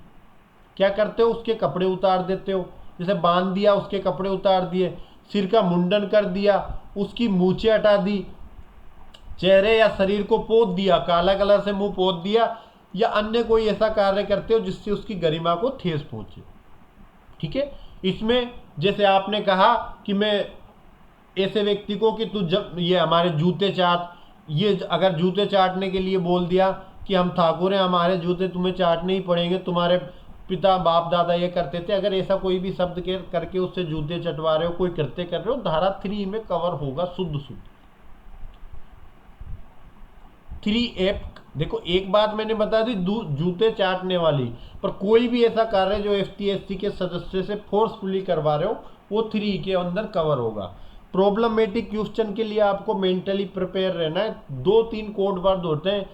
क्या करते हो, उसके कपड़े उतार देते हो। जैसे बांध दिया, उसके कपड़े उतार दिए, सिर का मुंडन कर दिया, उसकी मूछें हटा दी, चेहरे या शरीर को पोत दिया, काला कलर से मुंह पोत दिया, या अन्य कोई ऐसा कार्य करते हो जिससे उसकी गरिमा को ठेस पहुंचे। ठीक है, इसमें जैसे आपने कहा कि मैं ऐसे व्यक्ति को कि तू जब ये हमारे जूते चाट, ये अगर जूते चाटने के लिए बोल दिया कि हम ठाकुर हैं, हमारे जूते तुम्हें चाटने ही पड़ेंगे, तुम्हारे पिता बाप दादा ये करते थे, अगर ऐसा कोई भी शब्द के करके उससे जूते चटवा रहे हो, कोई कृत्य कर रहे हो, धारा 3 में कवर होगा शुद्ध। 3F। देखो एक बात मैंने बता दी, जूते चाटने वाली, पर कोई भी ऐसा कार्य जो ST SC के सदस्य से फोर्सफुली करवा रहे हो, वो 3 के अंदर कवर होगा। प्रॉब्लमेटिक क्वेश्चन के लिए आपको मेंटली प्रिपेयर रहना है। 2-3 कोड वर्ड होते हैं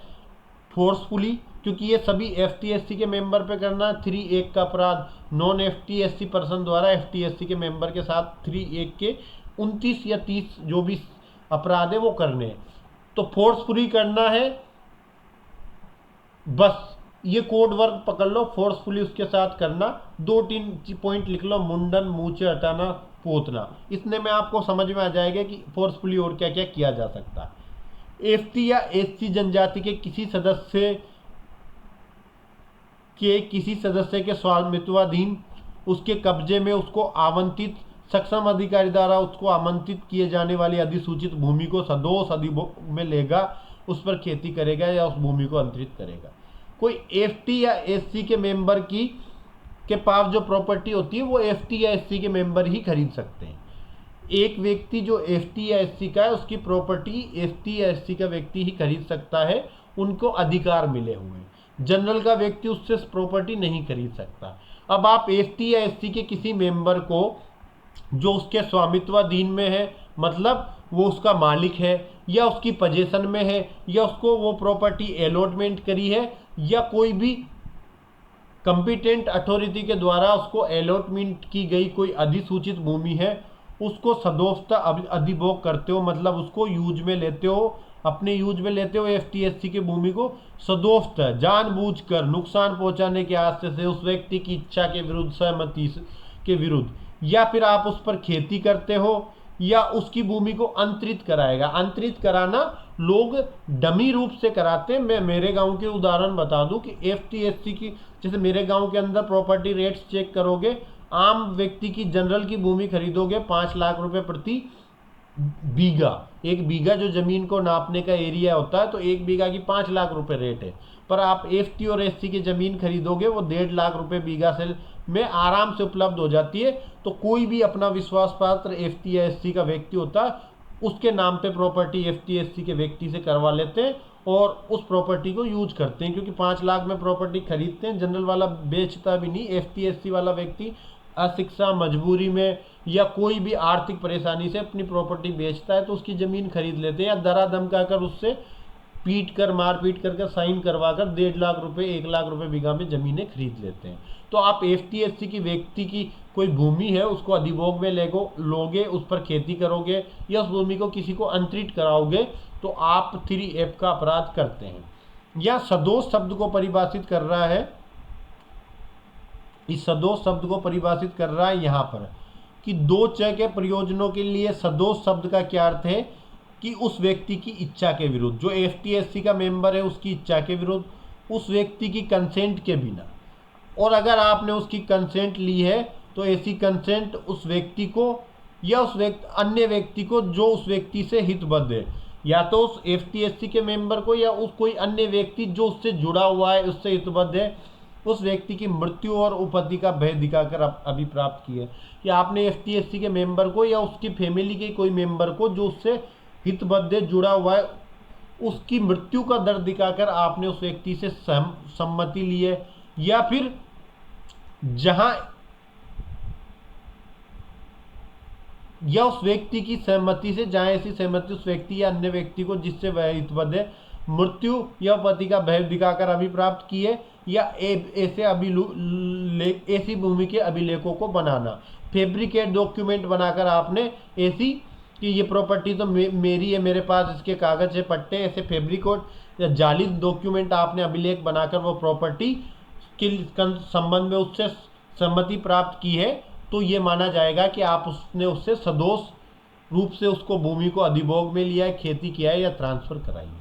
फोर्सफुली, क्योंकि ये सभी ST SC के मेंबर पे करना। 3(1) का अपराध नॉन ST SC पर्सन द्वारा ST SC के मेंबर के साथ 3(1) के 29 या 30 जो भी अपराध है वो करने हैं। तो फोर्सफुली करना है, बस ये कोड वर्ड पकड़ लो, फोर्सफुली उसके साथ करना। 2-3 पॉइंट लिख लो, मुंडन, मूछें हटाना, पोतना, इतने में आपको समझ में आ जाएगा कि फोर्सफुली और क्या क्या किया जा सकता है। ST या SC जनजाति के किसी सदस्य के स्वामित्वाधीन, उसके कब्जे में, उसको आवंटित सक्षम अधिकारी द्वारा उसको आमंत्रित किए जाने वाली अधिसूचित भूमि को सदोष अधिभोग में लेगा, उस पर खेती करेगा या उस भूमि को अंतरित करेगा। कोई FT या SC के मेंबर के पास जो प्रॉपर्टी होती है वो FT या SC के मेंबर ही खरीद सकते हैं। एक व्यक्ति जो FT या SC का है, उसकी प्रॉपर्टी FT या SC का व्यक्ति ही खरीद सकता है, उनको अधिकार मिले हुए। जनरल का व्यक्ति उससे प्रॉपर्टी नहीं खरीद सकता। अब आप ST या SC के किसी मेंबर को जो उसके स्वामित्वाधीन में है, मतलब वो उसका मालिक है या उसकी पोजीशन में है या उसको वो प्रॉपर्टी अलॉटमेंट करी है या कोई भी कंपिटेंट अथॉरिटी के द्वारा उसको अलॉटमेंट की गई कोई अधिसूचित भूमि है, उसको सदोषता अधिभोग करते हो, मतलब उसको यूज में लेते हो, अपने यूज में लेते हो। ST SC की भूमि को सदोषता जानबूझकर नुकसान पहुंचाने के आशय से उस व्यक्ति की इच्छा के विरुद्ध, सहमति के विरुद्ध, या फिर आप उस पर खेती करते हो या उसकी भूमि को अंतरित कराएगा। अंतरित कराना लोग डमी रूप से कराते हैं। मैं मेरे गांव के उदाहरण बता दूं कि FT SC की, जैसे मेरे गांव के अंदर प्रॉपर्टी रेट्स चेक करोगे, आम व्यक्ति की जनरल की भूमि खरीदोगे 5 लाख रुपए प्रति बीघा। 1 बीघा जो जमीन को नापने का एरिया होता है, तो 1 बीघा की 5 लाख रुपए रेट है। पर आप FT और SC की जमीन खरीदोगे वो 1.5 लाख रुपए बीघा से में आराम से उपलब्ध हो जाती है। तो कोई भी अपना विश्वास पात्र FT या SC का व्यक्ति होता है, उसके नाम पे प्रॉपर्टी FT SC के व्यक्ति से करवा लेते हैं और उस प्रॉपर्टी को यूज करते हैं, क्योंकि 5 लाख में प्रॉपर्टी खरीदते हैं। जनरल वाला बेचता भी नहीं। FT SC वाला व्यक्ति अशिक्षा, मजबूरी में या कोई भी आर्थिक परेशानी से अपनी प्रॉपर्टी बेचता है तो उसकी ज़मीन खरीद लेते हैं, या दरा धमका कर उससे पीट कर, मारपीट करके साइन करवा कर 1.5 लाख रुपए, 1 लाख रुपए बीघा में ज़मीनें खरीद लेते हैं। तो आप FT SC की व्यक्ति की कोई भूमि है, उसको अधिभोग में लोगे, उस पर खेती करोगे या उस भूमि को किसी को अंतरित कराओगे, तो आप 3F का अपराध करते हैं। या सदोष शब्द को परिभाषित कर रहा है, इस सदोष शब्द को परिभाषित कर रहा है यहाँ पर कि 2 चय के प्रयोजनों के लिए सदोष शब्द का क्या अर्थ है कि उस व्यक्ति की इच्छा के विरुद्ध, जो FT SC का मेंबर है उसकी इच्छा के विरुद्ध, उस व्यक्ति की कंसेंट के बिना, और अगर आपने उसकी कंसेंट ली है तो ऐसी कंसेंट उस व्यक्ति को या उस अन्य व्यक्ति को जो उस व्यक्ति से हितबद्ध है, या तो उस FT SC के मेंबर को या उस कोई अन्य व्यक्ति जो उससे जुड़ा हुआ है, उससे हितबद्ध है, उस व्यक्ति की मृत्यु और उपत्ति का भय दिखाकर अभी प्राप्त की है। कि आपने FT SC के मेंबर को या उसकी फैमिली के कोई मेंबर को जो उससे हितबद्ध है, जुड़ा हुआ है, उसकी मृत्यु का दर्द दिखाकर आपने उस व्यक्ति से सम्मति ली है, या फिर जहां या उस व्यक्ति की सहमति से, जहां ऐसी सहमति उस व्यक्ति या अन्य व्यक्ति को जिससे वह हितबद्ध है मृत्यु या पति का भय दिखाकर अभिप्राप्त किए, या ऐसी भूमि के अभिलेखों को बनाना। फैब्रिकेट डॉक्यूमेंट बनाकर आपने ऐसी कि ये प्रॉपर्टी तो मेरी है, मेरे पास इसके कागज है, पट्टे, ऐसे फैब्रिकेट या जाली डॉक्यूमेंट आपने अभिलेख बनाकर वो प्रॉपर्टी के संबंध में उससे सहमति प्राप्त की है, तो ये माना जाएगा कि आप उससे सदोष रूप से उसको भूमि को अधिभोग में लिया है, खेती किया है या ट्रांसफर कराई है।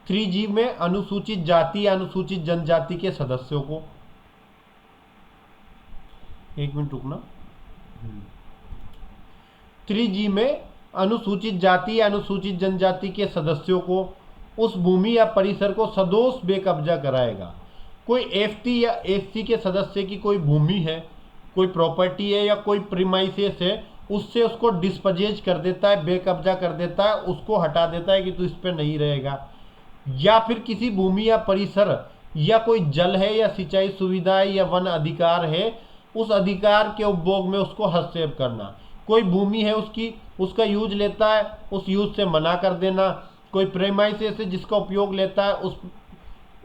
3G में अनुसूचित जाति या अनुसूचित जनजाति के सदस्यों को, एक मिनट रुकना, 3G में अनुसूचित जाति या अनुसूचित जनजाति के सदस्यों को उस भूमि या परिसर को सदोष बेकब्जा कराएगा। कोई FT या SC के सदस्य की कोई भूमि है, कोई प्रॉपर्टी है या कोई प्रीमाइसेस है, उससे उसको डिस्पजेज कर देता है, बेकब्जा कर देता है, उसको हटा देता है कि तू इस पे नहीं रहेगा। या फिर किसी भूमि या परिसर या कोई जल है या सिंचाई सुविधा है या वन अधिकार है, उस अधिकार के उपभोग में उसको हस्तक्षेप करना। कोई भूमि है उसका यूज लेता है, उस यूज से मना कर देना। कोई प्रेमाइसेस है जिसका उपयोग लेता है,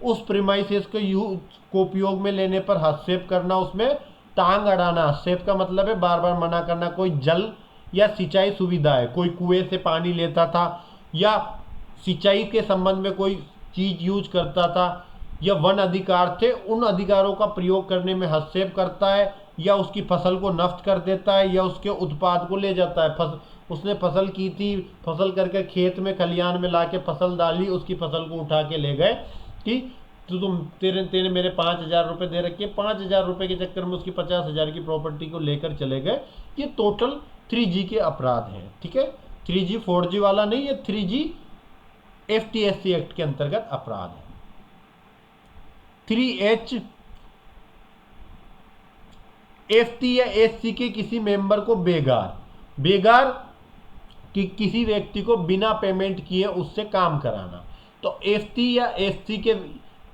उस प्रीमाइसेस को उपयोग में लेने पर हस्तक्षेप करना, उसमें टांग अड़ाना। हस्तक्षेप का मतलब है बार बार मना करना। कोई जल या सिंचाई सुविधा है, कोई कुएं से पानी लेता था या सिंचाई के संबंध में कोई चीज यूज करता था, या वन अधिकार थे, उन अधिकारों का प्रयोग करने में हस्तक्षेप करता है, या उसकी फसल को नष्ट कर देता है, या उसके उत्पाद को ले जाता है। उसने फसल की थी, फसल करके खेत में खलियान में लाके फसल डाली, उसकी फसल को उठा के ले गए कि तेरे मेरे 5,000 रुपये दे रखे, 5,000 रुपये के चक्कर में उसकी 50,000 की प्रॉपर्टी को लेकर चले गए। ये टोटल 3G के अपराध हैं। ठीक है, 3G 4G वाला नहीं, ये 3G FTSC एक्ट के अंतर्गत अपराध है। 3H FT या SC के किसी मेंबर को बेगार कि किसी व्यक्ति को बिना पेमेंट किए उससे काम कराना। तो FT या SC के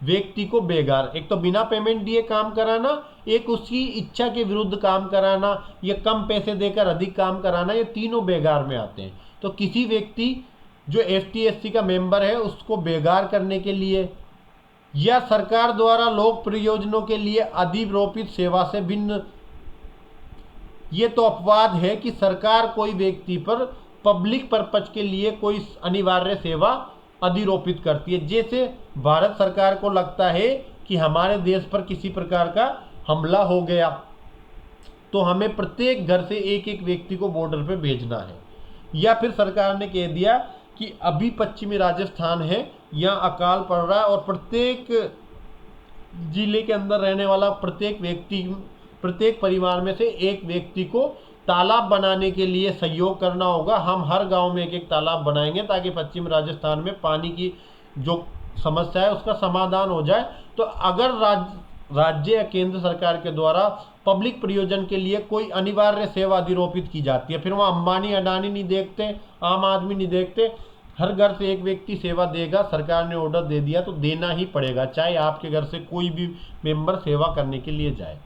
व्यक्ति को बेगार, एक तो बिना पेमेंट दिए काम कराना, एक उसकी इच्छा के विरुद्ध काम कराना, या कम पैसे देकर अधिक काम कराना, ये तीनों बेगार में आते हैं। तो किसी व्यक्ति जो FT SC का मेंबर है उसको बेगार करने के लिए, या सरकार द्वारा लोक प्रयोजनों के लिए अधिरोपित सेवा से भिन्न। ये तो अपवाद है कि सरकार कोई व्यक्ति पर पब्लिक पर्पज के लिए कोई अनिवार्य सेवा अधिरोपित करती है। जैसे भारत सरकार को लगता है कि हमारे देश पर किसी प्रकार का हमला हो गया तो हमें प्रत्येक घर से एक एक व्यक्ति को बॉर्डर पे भेजना है, या फिर सरकार ने कह दिया कि अभी पश्चिमी राजस्थान है, यहाँ अकाल पड़ रहा है और प्रत्येक जिले के अंदर रहने वाला प्रत्येक परिवार में से एक व्यक्ति को तालाब बनाने के लिए सहयोग करना होगा। हम हर गांव में एक एक तालाब बनाएंगे ताकि पश्चिम राजस्थान में पानी की जो समस्या है उसका समाधान हो जाए। तो अगर राज्य या केंद्र सरकार के द्वारा पब्लिक प्रयोजन के लिए कोई अनिवार्य सेवा अधिरोपित की जाती है, फिर वहाँ अंबानी अडानी नहीं देखते, आम आदमी नहीं देखते, हर घर से एक व्यक्ति सेवा देगा। सरकार ने ऑर्डर दे दिया तो देना ही पड़ेगा, चाहे आपके घर से कोई भी मेंबर सेवा करने के लिए जाए।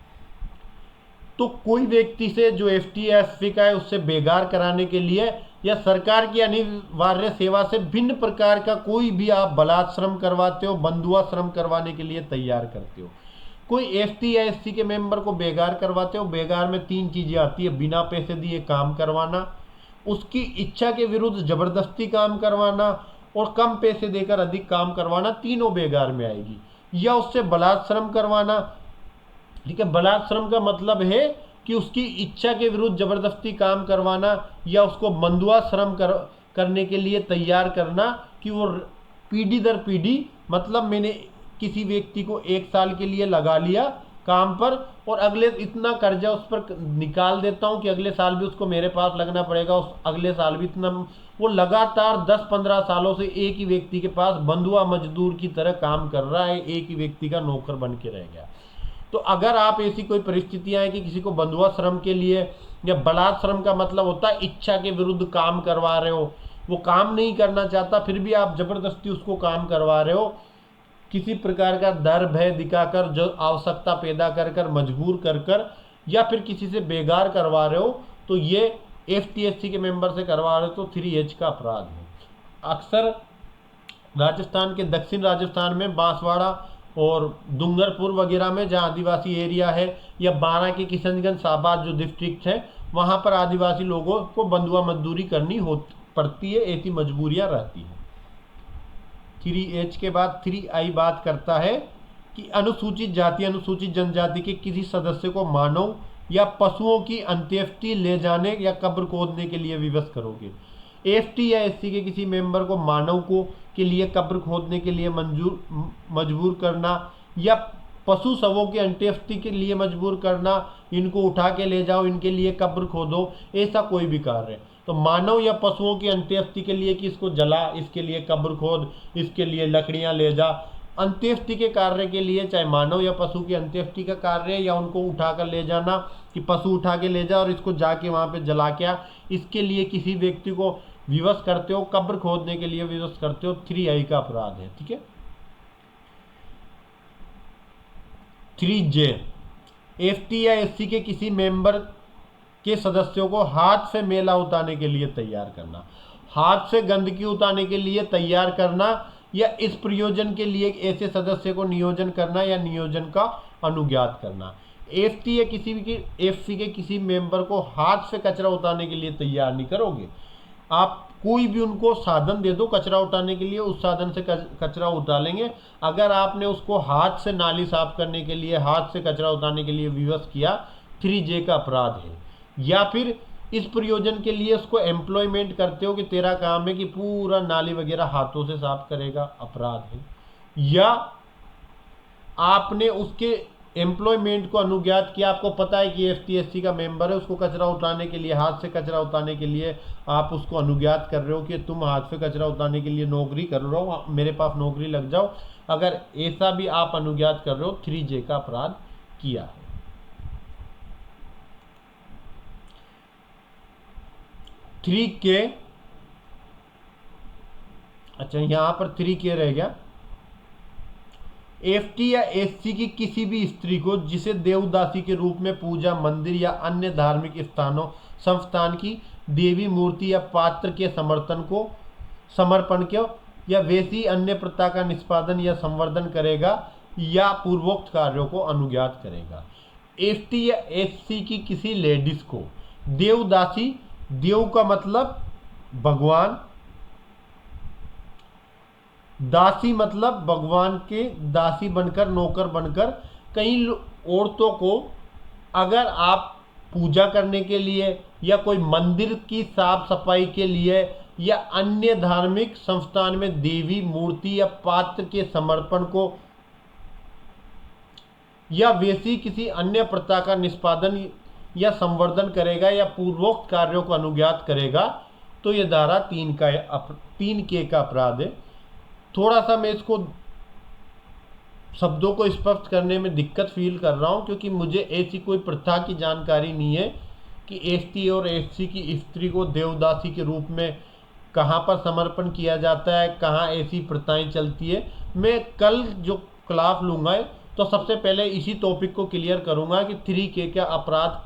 तो कोई व्यक्ति से जो FT या SC का है उससे बेगार कराने के लिए या सरकार की अनिवार्य सेवा से भिन्न प्रकार का कोई भी आप बलात्श्रम करवाते हो, बंधुआ श्रम करवाने के लिए तैयार करते हो। कोई FT या SC के मेंबर को बेगार करवाते हो। बेगार में 3 चीजें आती है: बिना पैसे दिए काम करवाना, उसकी इच्छा के विरुद्ध जबरदस्ती काम करवाना, और कम पैसे देकर अधिक काम करवाना, तीनों बेगार में आएगी। या उससे बलात्श्रम करवाना। ठीक है, बलात्श्रम का मतलब है कि उसकी इच्छा के विरुद्ध जबरदस्ती काम करवाना, या उसको बंधुआ श्रम करने के लिए तैयार करना कि वो पीढ़ी दर पीढ़ी, मतलब मैंने किसी व्यक्ति को 1 साल के लिए लगा लिया काम पर और अगले इतना कर्जा उस पर निकाल देता हूं कि अगले साल भी उसको मेरे पास लगना पड़ेगा, उस अगले साल भी इतना। वो लगातार 10-15 सालों से एक ही व्यक्ति के पास बंधुआ मजदूर की तरह काम कर रहा है, एक ही व्यक्ति का नौकर बन के रह गया। तो अगर आप ऐसी कोई परिस्थितियां हैं कि किसी को बंधुआ श्रम के लिए, या बलात् श्रम का मतलब होता है इच्छा के विरुद्ध काम करवा रहे हो, वो काम नहीं करना चाहता, फिर भी आप जबरदस्ती उसको काम करवा रहे हो, किसी प्रकार का डर भय दिखाकर, जो आवश्यकता पैदा कर कर, मजबूर कर कर, या फिर किसी से बेगार करवा रहे हो, तो ये एफटीएससी के मेंबर से करवा रहे हो तो 3H का अपराध है। अक्सर राजस्थान के दक्षिण राजस्थान में बांसवाड़ा और डूंगरपुर वगैरह में जहाँ आदिवासी एरिया है, या 12 के किशनगंज शाहबाद जो डिस्ट्रिक्ट है, वहाँ पर आदिवासी लोगों को बंधुआ मजदूरी करनी हो पड़ती है, ऐसी मजबूरियाँ रहती हैं। 3H के बाद 3I बात करता है कि अनुसूचित जाति अनुसूचित जनजाति के किसी सदस्य को मानव या पशुओं की अंत्येष्टि ले जाने या कब्र खोदने के लिए विवश करोगे। एसटी या एससी के किसी मेंबर को मानव को के लिए कब्र खोदने के लिए मजबूर करना, या पशु शवों की अंत्येष्टि के लिए मजबूर करना, इनको उठा के ले जाओ, इनके लिए कब्र खोदो, ऐसा कोई भी कार्य है तो मानव या पशुओं की अंत्येष्टि के लिए कि इसको जला, इसके लिए कब्र खोद, इसके लिए लकड़ियां ले जा, अंत्येष्टि के कार्य के लिए, चाहे मानव या पशु की अंत्येष्टि का कार्य या उनको उठाकर ले जाना, कि पशु उठा के ले जा और इसको जाके वहां पे जला के आ, इसके लिए किसी व्यक्ति को विवश करते हो, कब्र खोदने के लिए विवश करते हो, 3I का अपराध है। ठीक है। 3J एसटी या एससी के किसी मेंबर के सदस्यों को हाथ से मैला उतारने के लिए तैयार करना, हाथ से गंदगी उतारने के लिए तैयार करना, या इस प्रयोजन के लिए ऐसे सदस्य को नियोजन करना या नियोजन का अनुज्ञात करना। एसटी या किसी भी एफसी के किसी मेंबर को हाथ से कचरा उतारने के लिए तैयार नहीं करोगे। आप कोई भी उनको साधन दे दो कचरा उठाने के लिए, उस साधन से कचरा उठा लेंगे। अगर आपने उसको हाथ से नाली साफ करने के लिए, हाथ से कचरा उठाने के लिए विवश किया, 3J का अपराध है। या फिर इस प्रयोजन के लिए उसको एम्प्लॉयमेंट करते हो कि तेरा काम है कि पूरा नाली वगैरह हाथों से साफ करेगा, अपराध है। या आपने उसके एम्प्लॉयमेंट को अनुज्ञात किया, आपको पता है कि एफटीएससी का मेंबर है, उसको कचरा उठाने के लिए, हाथ से कचरा उठाने के लिए आप उसको अनुज्ञात कर रहे हो कि तुम हाथ से कचरा उठाने के लिए नौकरी कर रहे हो, मेरे पास नौकरी लग जाओ। अगर ऐसा भी आप अनुज्ञात कर रहे हो, 3J का अपराध किया है। 3K, अच्छा यहां पर 3K रह गया। एफटी या एससी की किसी भी स्त्री को जिसे देवदासी के रूप में पूजा, मंदिर या अन्य धार्मिक स्थानों संस्थान की देवी मूर्ति या पात्र के समर्पण को या वैसी अन्य प्रथा का निष्पादन या संवर्धन करेगा या पूर्वोक्त कार्यों को अनुज्ञात करेगा। एफटी या एससी की किसी लेडीज को देवदासी, देव का मतलब भगवान, दासी मतलब भगवान के दासी बनकर, नौकर बनकर, कई औरतों को अगर आप पूजा करने के लिए या कोई मंदिर की साफ सफाई के लिए या अन्य धार्मिक संस्थान में देवी मूर्ति या पात्र के समर्पण को या वैसी किसी अन्य प्रथा का निष्पादन या संवर्धन करेगा या पूर्वोक्त कार्यों को अनुज्ञात करेगा, तो यह धारा 3K का अपराध है। थोड़ा सा मैं इसको शब्दों को स्पष्ट करने में दिक्कत फील कर रहा हूं, क्योंकि मुझे ऐसी कोई प्रथा की जानकारी नहीं है कि एसटी और एससी की स्त्री को देवदासी के रूप में कहां पर समर्पण किया जाता है, कहां ऐसी प्रथाएं चलती है। मैं कल जो क्लास लूंगा तो सबसे पहले इसी टॉपिक को क्लियर करूंगा कि 3K का अपराध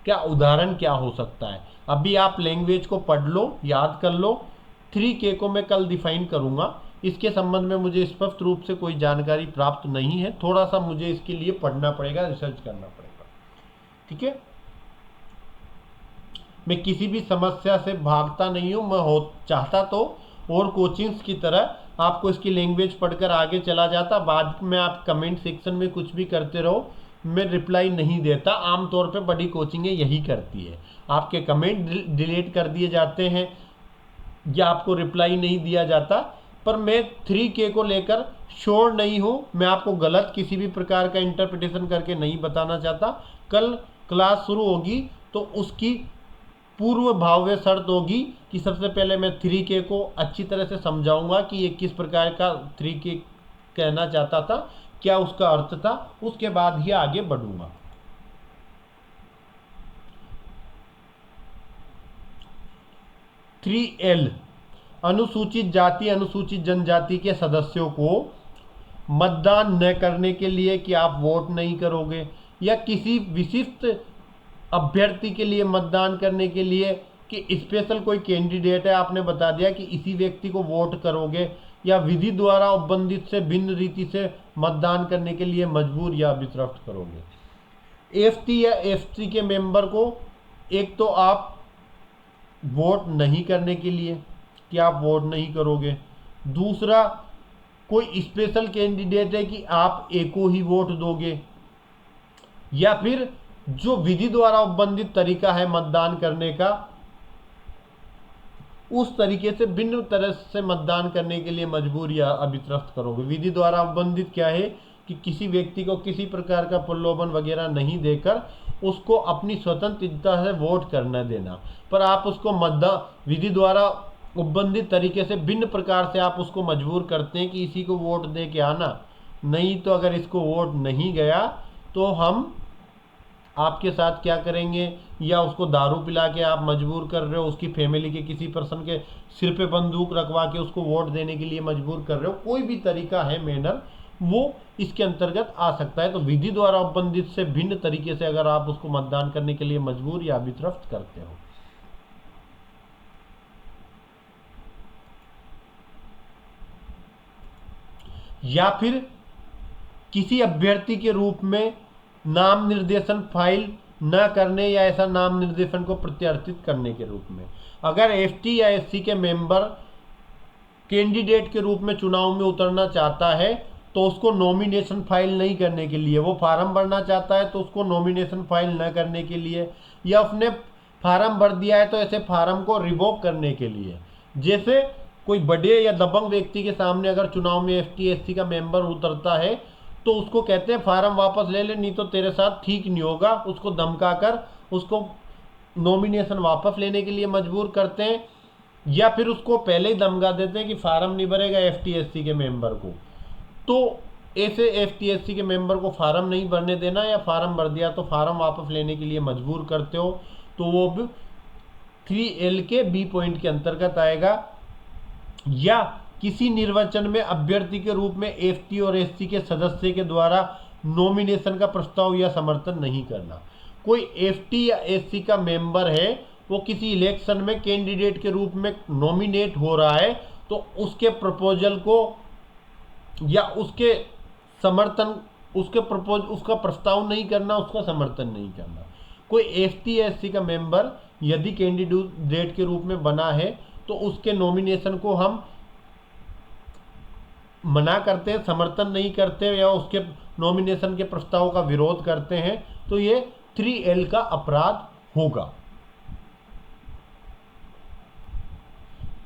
क्या उदाहरण क्या हो सकता है। अभी आप लैंग्वेज को पढ़ लो, याद कर लो। 3K को मैं कल डिफाइन करूंगा। इसके संबंध में मुझे स्पष्ट रूप से कोई जानकारी प्राप्त नहीं है, थोड़ा सा मुझे इसके लिए पढ़ना पड़ेगा, रिसर्च करना पड़ेगा। ठीक है। मैं किसी भी समस्या से भागता नहीं हूं, मैं चाहता तो और कोचिंग्स की तरह आपको इसकी लैंग्वेज पढ़कर आगे चला जाता। बाद में आप कमेंट सेक्शन में कुछ भी करते रहो, मैं रिप्लाई नहीं देता। आमतौर पे बड़ी कोचिंगें यही करती है, आपके कमेंट डिलीट कर दिए जाते हैं या आपको रिप्लाई नहीं दिया जाता। पर मैं 3K को लेकर श्योर नहीं हूं, मैं आपको गलत किसी भी प्रकार का इंटरप्रिटेशन करके नहीं बताना चाहता। कल क्लास शुरू होगी तो उसकी पूर्व भाव्य शर्त होगी कि सबसे पहले मैं 3K को अच्छी तरह से समझाऊंगा कि ये किस प्रकार का 3K कहना चाहता था, क्या उसका अर्थ था, उसके बाद ही आगे बढ़ूंगा। L अनुसूचित जाति अनुसूचित जनजाति के सदस्यों को मतदान न करने के लिए कि आप वोट नहीं करोगे, या किसी विशिष्ट अभ्यर्थी के लिए मतदान करने के लिए कि स्पेशल कोई कैंडिडेट है, आपने बता दिया कि इसी व्यक्ति को वोट करोगे, या विधि द्वारा उपबंधित से भिन्न रीति से मतदान करने के लिए मजबूर या वित्रस्त करोगे। एफटी या एफसी के मेंबर को एक तो आप वोट नहीं करने के लिए कि आप वोट नहीं करोगे, दूसरा कोई स्पेशल कैंडिडेट है कि आप एक को ही वोट दोगे, या फिर जो विधि द्वारा उपबंधित तरीका है मतदान करने का उस तरीके से भिन्न तरह से मतदान करने के लिए मजबूर या अभित्रस्त करोगे। विधि द्वारा उपबंधित क्या है कि किसी व्यक्ति को किसी प्रकार का प्रलोभन वगैरह नहीं देकर उसको अपनी स्वतंत्रता से वोट करने देना, पर आप उसको मतदान विधि द्वारा उपबंधित तरीके से भिन्न प्रकार से आप उसको मजबूर करते हैं कि इसी को वोट दे के आना, नहीं तो अगर इसको वोट नहीं गया तो हम आपके साथ क्या करेंगे, या उसको दारू पिला के आप मजबूर कर रहे हो, उसकी फैमिली के किसी पर्सन के सिर पे बंदूक रखवा के उसको वोट देने के लिए मजबूर कर रहे हो, कोई भी तरीका है मैनर वो इसके अंतर्गत आ सकता है। तो विधि द्वारा उपबंधित से भिन्न तरीके से अगर आप उसको मतदान करने के लिए मजबूर या वित्रस्त करते हो। या फिर किसी अभ्यर्थी के रूप में नाम निर्देशन फाइल न करने या ऐसा नाम निर्देशन को प्रत्यार्थित करने के रूप में, अगर एसटी या एससी के मेंबर कैंडिडेट के रूप में चुनाव में उतरना चाहता है तो उसको नॉमिनेशन फाइल नहीं करने के लिए, वो फार्म भरना चाहता है तो उसको नॉमिनेशन फाइल न करने के लिए, या उसने फार्म भर दिया है तो ऐसे फार्म को रिवोक करने के लिए। जैसे कोई बड़े या दबंग व्यक्ति के सामने अगर चुनाव में एसटी एससी का मेंबर उतरता है तो उसको कहते हैं फार्म वापस ले ले, नहीं तो तेरे साथ ठीक नहीं होगा, उसको धमका कर उसको नॉमिनेशन वापस लेने के लिए मजबूर करते हैं, या फिर उसको पहले ही धमका देते हैं कि फार्म नहीं भरेगा एसटी एससी के मेंबर को, तो ऐसे एसटी एससी के मेंबर को फार्म नहीं भरने देना, या फार्म भर दिया तो फार्म वापस लेने के लिए मजबूर करते हो तो वो भी 3L के बी पॉइंट के अंतर्गत आएगा। या किसी निर्वाचन में अभ्यर्थी के रूप में एसटी और एससी के सदस्य के द्वारा नॉमिनेशन का प्रस्ताव या समर्थन नहीं करना। कोई एसटी या एससी का मेंबर है, वो किसी इलेक्शन में कैंडिडेट के रूप में नॉमिनेट हो रहा है तो उसके प्रपोजल को या उसके समर्थन उसका प्रस्ताव नहीं करना, उसका समर्थन नहीं करना। कोई एसटी या एससी का मेंबर यदि कैंडिडेट के रूप में बना है तो उसके नॉमिनेशन को हम मना करते हैं, समर्थन नहीं करते या उसके नॉमिनेशन के प्रस्ताव का विरोध करते हैं, तो ये 3L का अपराध होगा।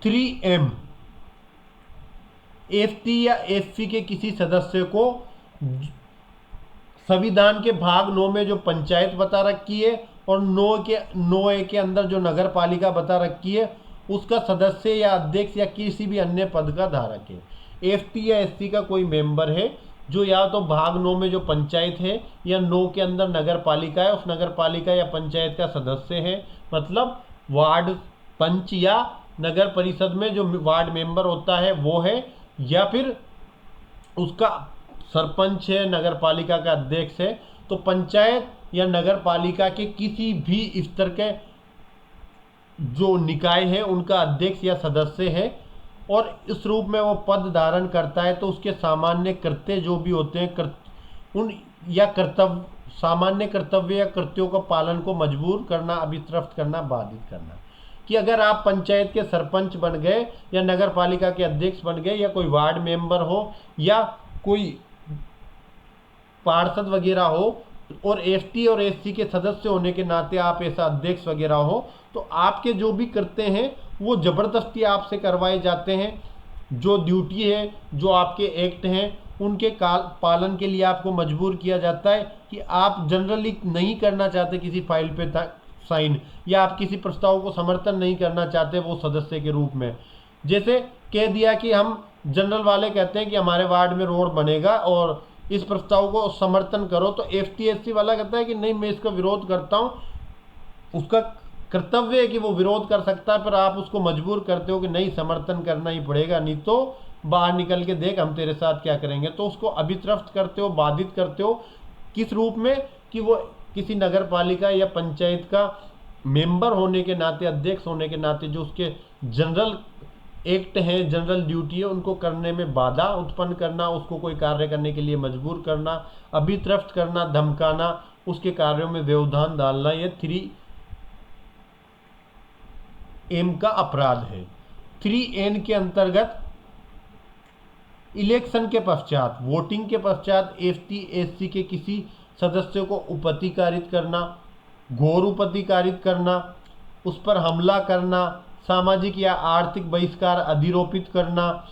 3M एसटी या एससी के किसी सदस्य को संविधान के भाग 9 में जो पंचायत बता रखी है और 9A के अंदर जो नगर पालिका बता रखी है उसका सदस्य या अध्यक्ष या किसी भी अन्य पद का धारक है। एसटी या एससी का कोई मेंबर है जो या तो भाग 9 में जो पंचायत है या 9 के अंदर नगर पालिका है, उस नगर पालिका या पंचायत का सदस्य है, मतलब वार्ड पंच या नगर परिषद में जो वार्ड मेंबर होता है वो है, या फिर उसका सरपंच है, नगर पालिका का अध्यक्ष है, तो पंचायत या नगर पालिका के किसी भी स्तर के जो निकाय है उनका अध्यक्ष या सदस्य है और इस रूप में वो पद धारण करता है, तो उसके सामान्य कृत्य जो भी होते हैं सामान्य कर्तव्य या कृत्यों का पालन को मजबूर करना, अभित्रस्त करना, बाधित करना। कि अगर आप पंचायत के सरपंच बन गए या नगर पालिका के अध्यक्ष बन गए या कोई वार्ड मेंबर हो या कोई पार्षद वगैरह हो और एसटी और एससी के सदस्य होने के नाते आप ऐसा अध्यक्ष वगैरह हो, तो आपके जो भी करते हैं वो ज़बरदस्ती आपसे करवाए जाते हैं। जो ड्यूटी है, जो आपके एक्ट हैं, उनके पालन के लिए आपको मजबूर किया जाता है कि आप जनरली नहीं करना चाहते किसी फाइल पे साइन, या आप किसी प्रस्ताव को समर्थन नहीं करना चाहते वो सदस्य के रूप में। जैसे कह दिया कि हम जनरल वाले कहते हैं कि हमारे वार्ड में रोड बनेगा और इस प्रस्ताव को समर्थन करो, तो एसटी एससी वाला कहता है कि नहीं, मैं इसका विरोध करता हूँ, उसका कर्तव्य है कि वो विरोध कर सकता है, पर आप उसको मजबूर करते हो कि नहीं समर्थन करना ही पड़ेगा, नहीं तो बाहर निकल के देख हम तेरे साथ क्या करेंगे। तो उसको अभित्रस्त करते हो, बाधित करते हो। किस रूप में? कि वो किसी नगर पालिका या पंचायत का मेंबर होने के नाते, अध्यक्ष होने के नाते जो उसके जनरल एक्ट है, जनरल ड्यूटी है, उनको करने में बाधा उत्पन्न करना, उसको कोई कार्य करने के लिए मजबूर करना, अभित्रस्त करना, धमकाना, उसके कार्यों में व्यवधान डालना, यह 3M का अपराध है। 3N के अंतर्गत इलेक्शन के पश्चात, वोटिंग के पश्चात ST/SC के किसी सदस्य को उपधिकारित करना, घोर उपधिकारित करना, उस पर हमला करना, सामाजिक या आर्थिक बहिष्कार अधिरोपित करना,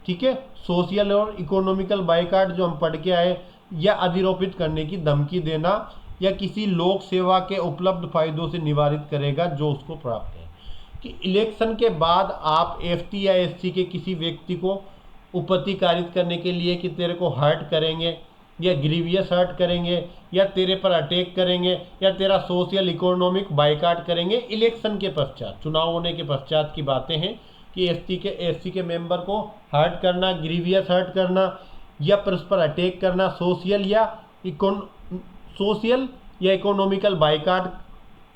ठीक है, सोशल और इकोनॉमिकल बाइकाट जो हम पढ़ के आए, या अधिरोपित करने की धमकी देना, या किसी लोक सेवा के उपलब्ध फायदों से निवारित करेगा जो उसको प्राप्त है। कि इलेक्शन के बाद आप ST या SC के किसी व्यक्ति को उपधिकारित करने के लिए कि तेरे को हर्ट करेंगे, या ग्रीवियस हर्ट करेंगे, या तेरे पर अटैक करेंगे, या तेरा सोशल इकोनॉमिक बाइकाट करेंगे, इलेक्शन के पश्चात, चुनाव होने के पश्चात की बातें हैं कि SC के मेंबर को हर्ट करना, ग्रीवियस हर्ट करना, या परस्पर अटैक करना, सोशल या इकोनॉमिकल बाइकाट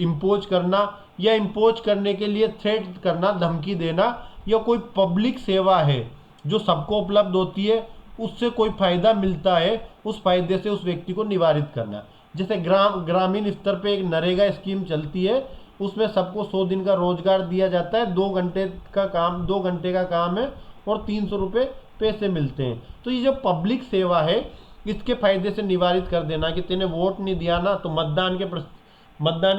इम्पोज करना, या इम्पोज करने के लिए थ्रेट करना, धमकी देना, या कोई पब्लिक सेवा है जो सबको उपलब्ध होती है, उससे कोई फायदा मिलता है, उस फायदे से उस व्यक्ति को निवारित करना। जैसे ग्रामीण स्तर पे एक नरेगा स्कीम चलती है, उसमें सबको 100 दिन का रोजगार दिया जाता है, 2 घंटे का काम है और 300 रुपये पैसे मिलते हैं। तो ये जो पब्लिक सेवा है, इसके फायदे से निवारित कर देना कि तूने वोट नहीं दिया ना, तो मतदान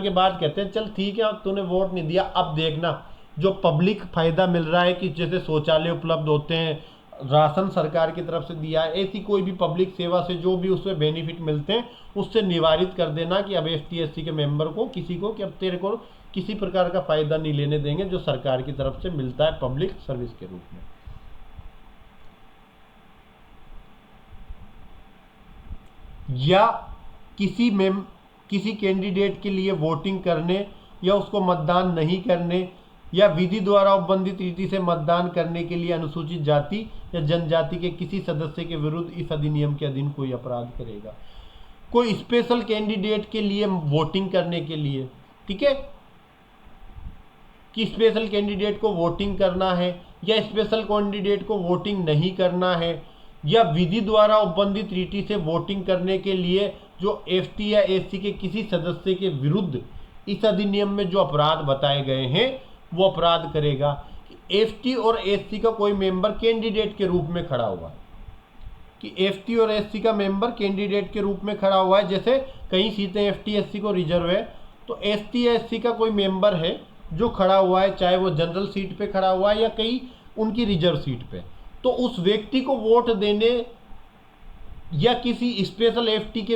के बाद कहते हैं चल ठीक है तूने वोट नहीं दिया, अब देखना जो पब्लिक फायदा मिल रहा है, कि जैसे शौचालय उपलब्ध होते हैं, राशन सरकार की तरफ से दिया है, ऐसी कोई भी पब्लिक सेवा से जो भी उसमें बेनिफिट मिलते हैं उससे निवारित कर देना कि अब ST/SC के मेंबर को किसी को कि अब तेरे को किसी प्रकार का फायदा नहीं लेने देंगे जो सरकार की तरफ से मिलता है पब्लिक सर्विस के रूप में। या किसी कैंडिडेट के लिए वोटिंग करने या उसको मतदान नहीं करने, या विधि द्वारा उपबंधित रीति से मतदान करने के लिए अनुसूचित जाति या जनजाति के किसी सदस्य के विरुद्ध इस अधिनियम के अधीन कोई अपराध करेगा। कोई स्पेशल कैंडिडेट के लिए वोटिंग करने के लिए, ठीक है, कि स्पेशल कैंडिडेट को वोटिंग करना है या स्पेशल कैंडिडेट को वोटिंग नहीं करना है, या विधि द्वारा उपबंधित रीति से वोटिंग करने के लिए जो ST या SC के किसी सदस्य के विरुद्ध इस अधिनियम में जो अपराध बताए गए हैं वो अपराध करेगा। कि ST और SC का कोई मेंबर कैंडिडेट के रूप में खड़ा हुआ है, कि ST और SC का मेंबर कैंडिडेट के रूप में खड़ा हुआ है, जैसे कई सीटें ST/SC को रिजर्व है, तो ST या SC का कोई मेंबर है जो खड़ा हुआ है, चाहे वो जनरल सीट पे खड़ा हुआ है या कहीं उनकी रिजर्व सीट पे, तो उस व्यक्ति को वोट देने या किसी स्पेशल ST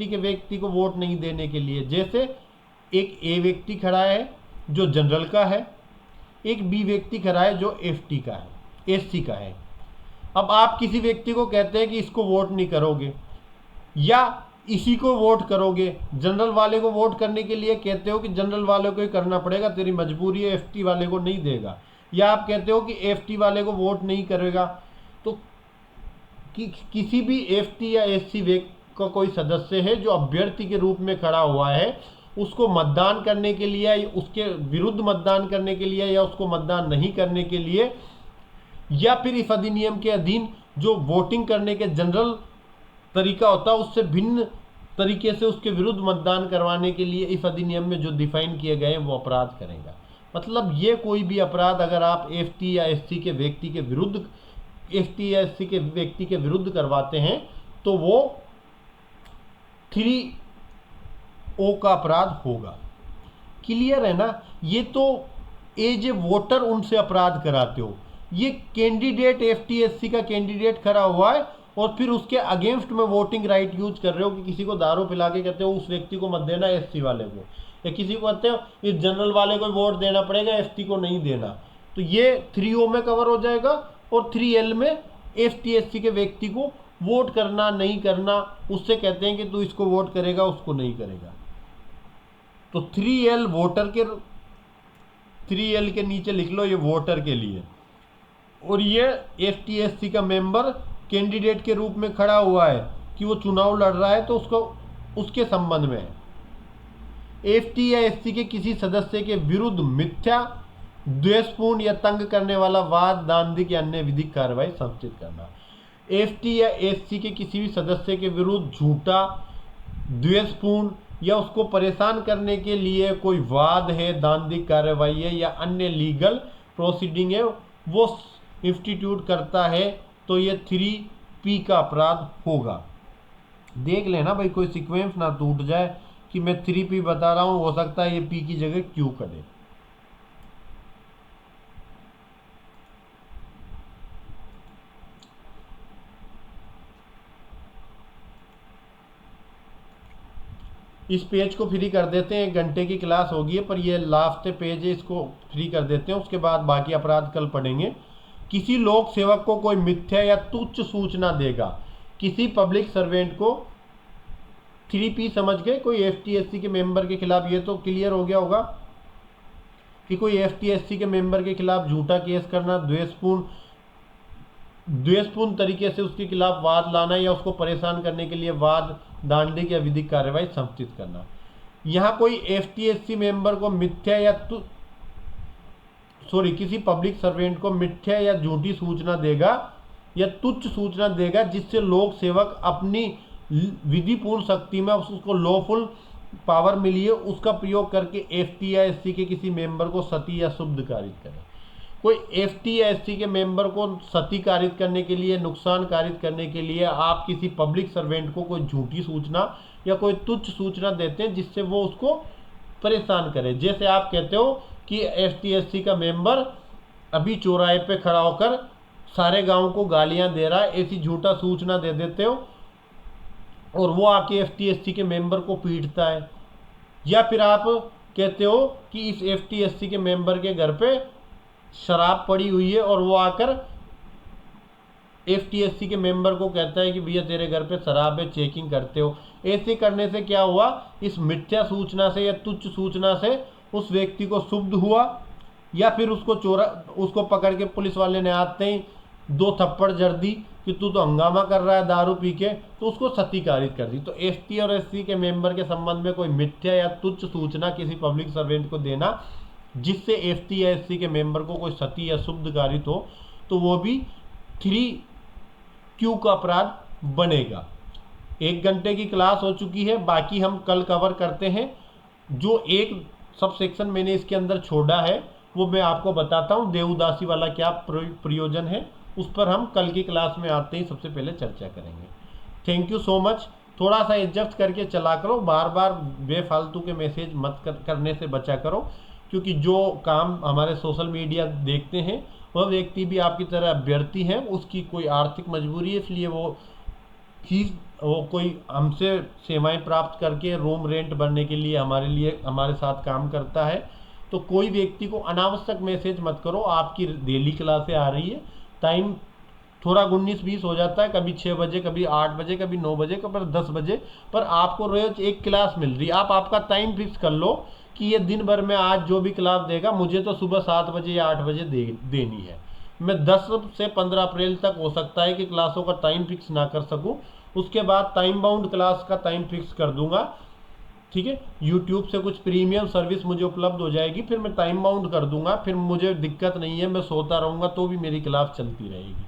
के व्यक्ति को वोट नहीं देने के लिए, जैसे एक A व्यक्ति खड़ा है जो जनरल का है, एक B व्यक्ति खड़ा है जो ST का है, SC का है। अब आप किसी व्यक्ति को कहते हैं कि इसको वोट नहीं करोगे या इसी को वोट करोगे, जनरल वाले को वोट करने के लिए कहते हो कि जनरल वाले को ही करना पड़ेगा, तेरी मजबूरी है, ST वाले को नहीं देगा, या आप कहते हो कि ST वाले को वोट नहीं करेगा, तो किसी भी ST या SC का कोई सदस्य है जो अभ्यर्थी के रूप में खड़ा हुआ है, उसको मतदान करने के लिए, उसके विरुद्ध मतदान करने के लिए, या उसको मतदान नहीं करने के लिए, या फिर इस अधिनियम के अधीन जो वोटिंग करने के जनरल तरीका होता है उससे भिन्न तरीके से उसके विरुद्ध मतदान करवाने के लिए इस अधिनियम में जो डिफाइन किए गए हैं वो अपराध करेगा। मतलब ये कोई भी अपराध अगर आप ST या SC के व्यक्ति के विरुद्ध, ST या SC के व्यक्ति के विरुद्ध करवाते हैं तो वो 3O का अपराध होगा। क्लियर है ना? ये तो एज ए वोटर उनसे अपराध कराते हो, ये कैंडिडेट ST/SC का कैंडिडेट खड़ा हुआ है और फिर उसके अगेंस्ट में वोटिंग राइट यूज कर रहे हो कि किसी को दारू पिला के कहते हो उस व्यक्ति को मत देना SC वाले को, या किसी को कहते हो इस जनरल वाले को वोट देना पड़ेगा ST को नहीं देना, तो ये 3O में कवर हो जाएगा। और 3L में ST/SC के व्यक्ति को वोट करना नहीं करना, उससे कहते हैं कि तू इसको वोट करेगा उसको नहीं करेगा। तो 3L वोटर के, 3L के नीचे लिख लो ये वोटर के लिए, और ये FTSC का मेंबर कैंडिडेट के रूप में खड़ा हुआ है कि वो चुनाव लड़ रहा है तो उसको उसके संबंध में है। FT या SC के किसी सदस्य के विरुद्ध मिथ्या, द्वेषपूर्ण या तंग करने वाला वाद, दांडिक या अन्य विधिक कार्रवाई संचित करना। FT या SC के किसी भी सदस्य के विरुद्ध झूठा, द्वेषपूर्ण या उसको परेशान करने के लिए कोई वाद है, दांडिक कार्रवाई है या अन्य लीगल प्रोसीडिंग है वो इंस्टीट्यूट करता है तो ये 3P का अपराध होगा। देख लेना भाई कोई सीक्वेंस ना टूट जाए कि मैं 3P बता रहा हूं, हो सकता है ये P की जगह Q करे। इस पेज को फ्री कर देते हैं, 1 घंटे की क्लास होगी पर ये लास्ट पेज है, इसको फ्री कर देते हैं, उसके बाद बाकी अपराध कल पढ़ेंगे। किसी लोक सेवक को कोई मिथ्या या तुच्छ सूचना देगा, किसी पब्लिक सर्वेंट को, 3P समझ गए, कोई FTSC के मेंबर के खिलाफ, ये तो क्लियर हो गया होगा कि कोई FTSC के मेंबर के खिलाफ झूठा केस करना, द्वेषपूर्ण तरीके से उसके खिलाफ वाद लाना या उसको परेशान करने के लिए वाद, दांडिक या विधिक कार्रवाई संचित करना। यहां कोई FTSC मेंबर को मिथ्या या किसी पब्लिक सर्वेंट को मिथ्या या झूठी सूचना देगा या तुच्छ सूचना देगा जिससे लोक सेवक अपनी विधिपूर्ण शक्ति में उसको लॉफुल पावर मिली है उसका प्रयोग करके FT या SC के किसी मेंबर को सती या शुभ कारित करे। कोई FT या SC के मेंबर को सती कारित करने के लिए, नुकसान कारित करने के लिए आप किसी पब्लिक सर्वेंट को कोई झूठी सूचना या कोई तुच्छ सूचना देते हैं जिससे वो उसको परेशान करे। जैसे आप कहते हो कि FTSC का मेंबर अभी चौराहे पे खड़ा होकर सारे गांव को गालियां दे रहा है, ऐसी झूठा सूचना दे देते हो और वो आके FTSC के मेंबर को पीटता है। या फिर आप कहते हो कि इस FTSC के मेंबर के घर पे शराब पड़ी हुई है और वो आकर FTSC के मेंबर को कहता है कि भैया तेरे घर पे शराब है, चेकिंग करते हो। ऐसे करने से क्या हुआ, इस मिथ्या सूचना से या तुच्छ सूचना से उस व्यक्ति को शुभ हुआ, या फिर उसको पकड़ के पुलिस वाले ने आते ही 2 थप्पड़ जड़ दी कि तू तो हंगामा कर रहा है दारू पी के, तो उसको सती कारित कर दी। तो FT और SC के मेंबर के संबंध में कोई मिथ्या या तुच्छ सूचना किसी पब्लिक सर्वेंट को देना जिससे FT या SC के मेंबर को कोई सती या शुभ कारित हो तो वो भी 3Q का अपराध बनेगा। 1 घंटे की क्लास हो चुकी है, बाकी हम कल कवर करते हैं। जो एक सब सेक्शन मैंने इसके अंदर छोड़ा है वो मैं आपको बताता हूँ, देवदासी वाला क्या प्रयोजन है, उस पर हम कल की क्लास में आते ही सबसे पहले चर्चा करेंगे। Thank you so much. थोड़ा सा एडजस्ट करके चला करो, बार बार बेफालतू के मैसेज मत करने से बचा करो, क्योंकि जो काम हमारे सोशल मीडिया देखते हैं वह व्यक्ति भी आपकी तरह अभ्यर्थी है, उसकी कोई आर्थिक मजबूरी है, इसलिए वो कोई हमसे सेवाएं प्राप्त करके रूम रेंट भरने के लिए हमारे साथ काम करता है। तो कोई व्यक्ति को अनावश्यक मैसेज मत करो। आपकी डेली क्लासें आ रही है, टाइम थोड़ा 19-20 हो जाता है, कभी 6 बजे, कभी 8 बजे, कभी 9 बजे, कभी 10 बजे, पर आपको रोज एक क्लास मिल रही है। आप आपका टाइम फिक्स कर लो कि ये दिन भर में आज जो भी क्लास देगा मुझे तो सुबह 7 बजे या 8 बजे देनी है। मैं 10 से 15 अप्रैल तक हो सकता है कि क्लासों का टाइम फिक्स ना कर सकूं, उसके बाद टाइम बाउंड क्लास का टाइम फिक्स कर दूंगा। ठीक है, यूट्यूब से कुछ प्रीमियम सर्विस मुझे उपलब्ध हो जाएगी, फिर मैं टाइम बाउंड कर दूंगा, फिर मुझे दिक्कत नहीं है, मैं सोता रहूँगा तो भी मेरी क्लास चलती रहेगी।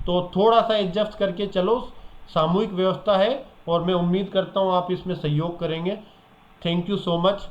तो थोड़ा सा एडजस्ट करके चलो, सामूहिक व्यवस्था है और मैं उम्मीद करता हूँ आप इसमें सहयोग करेंगे। Thank you so much.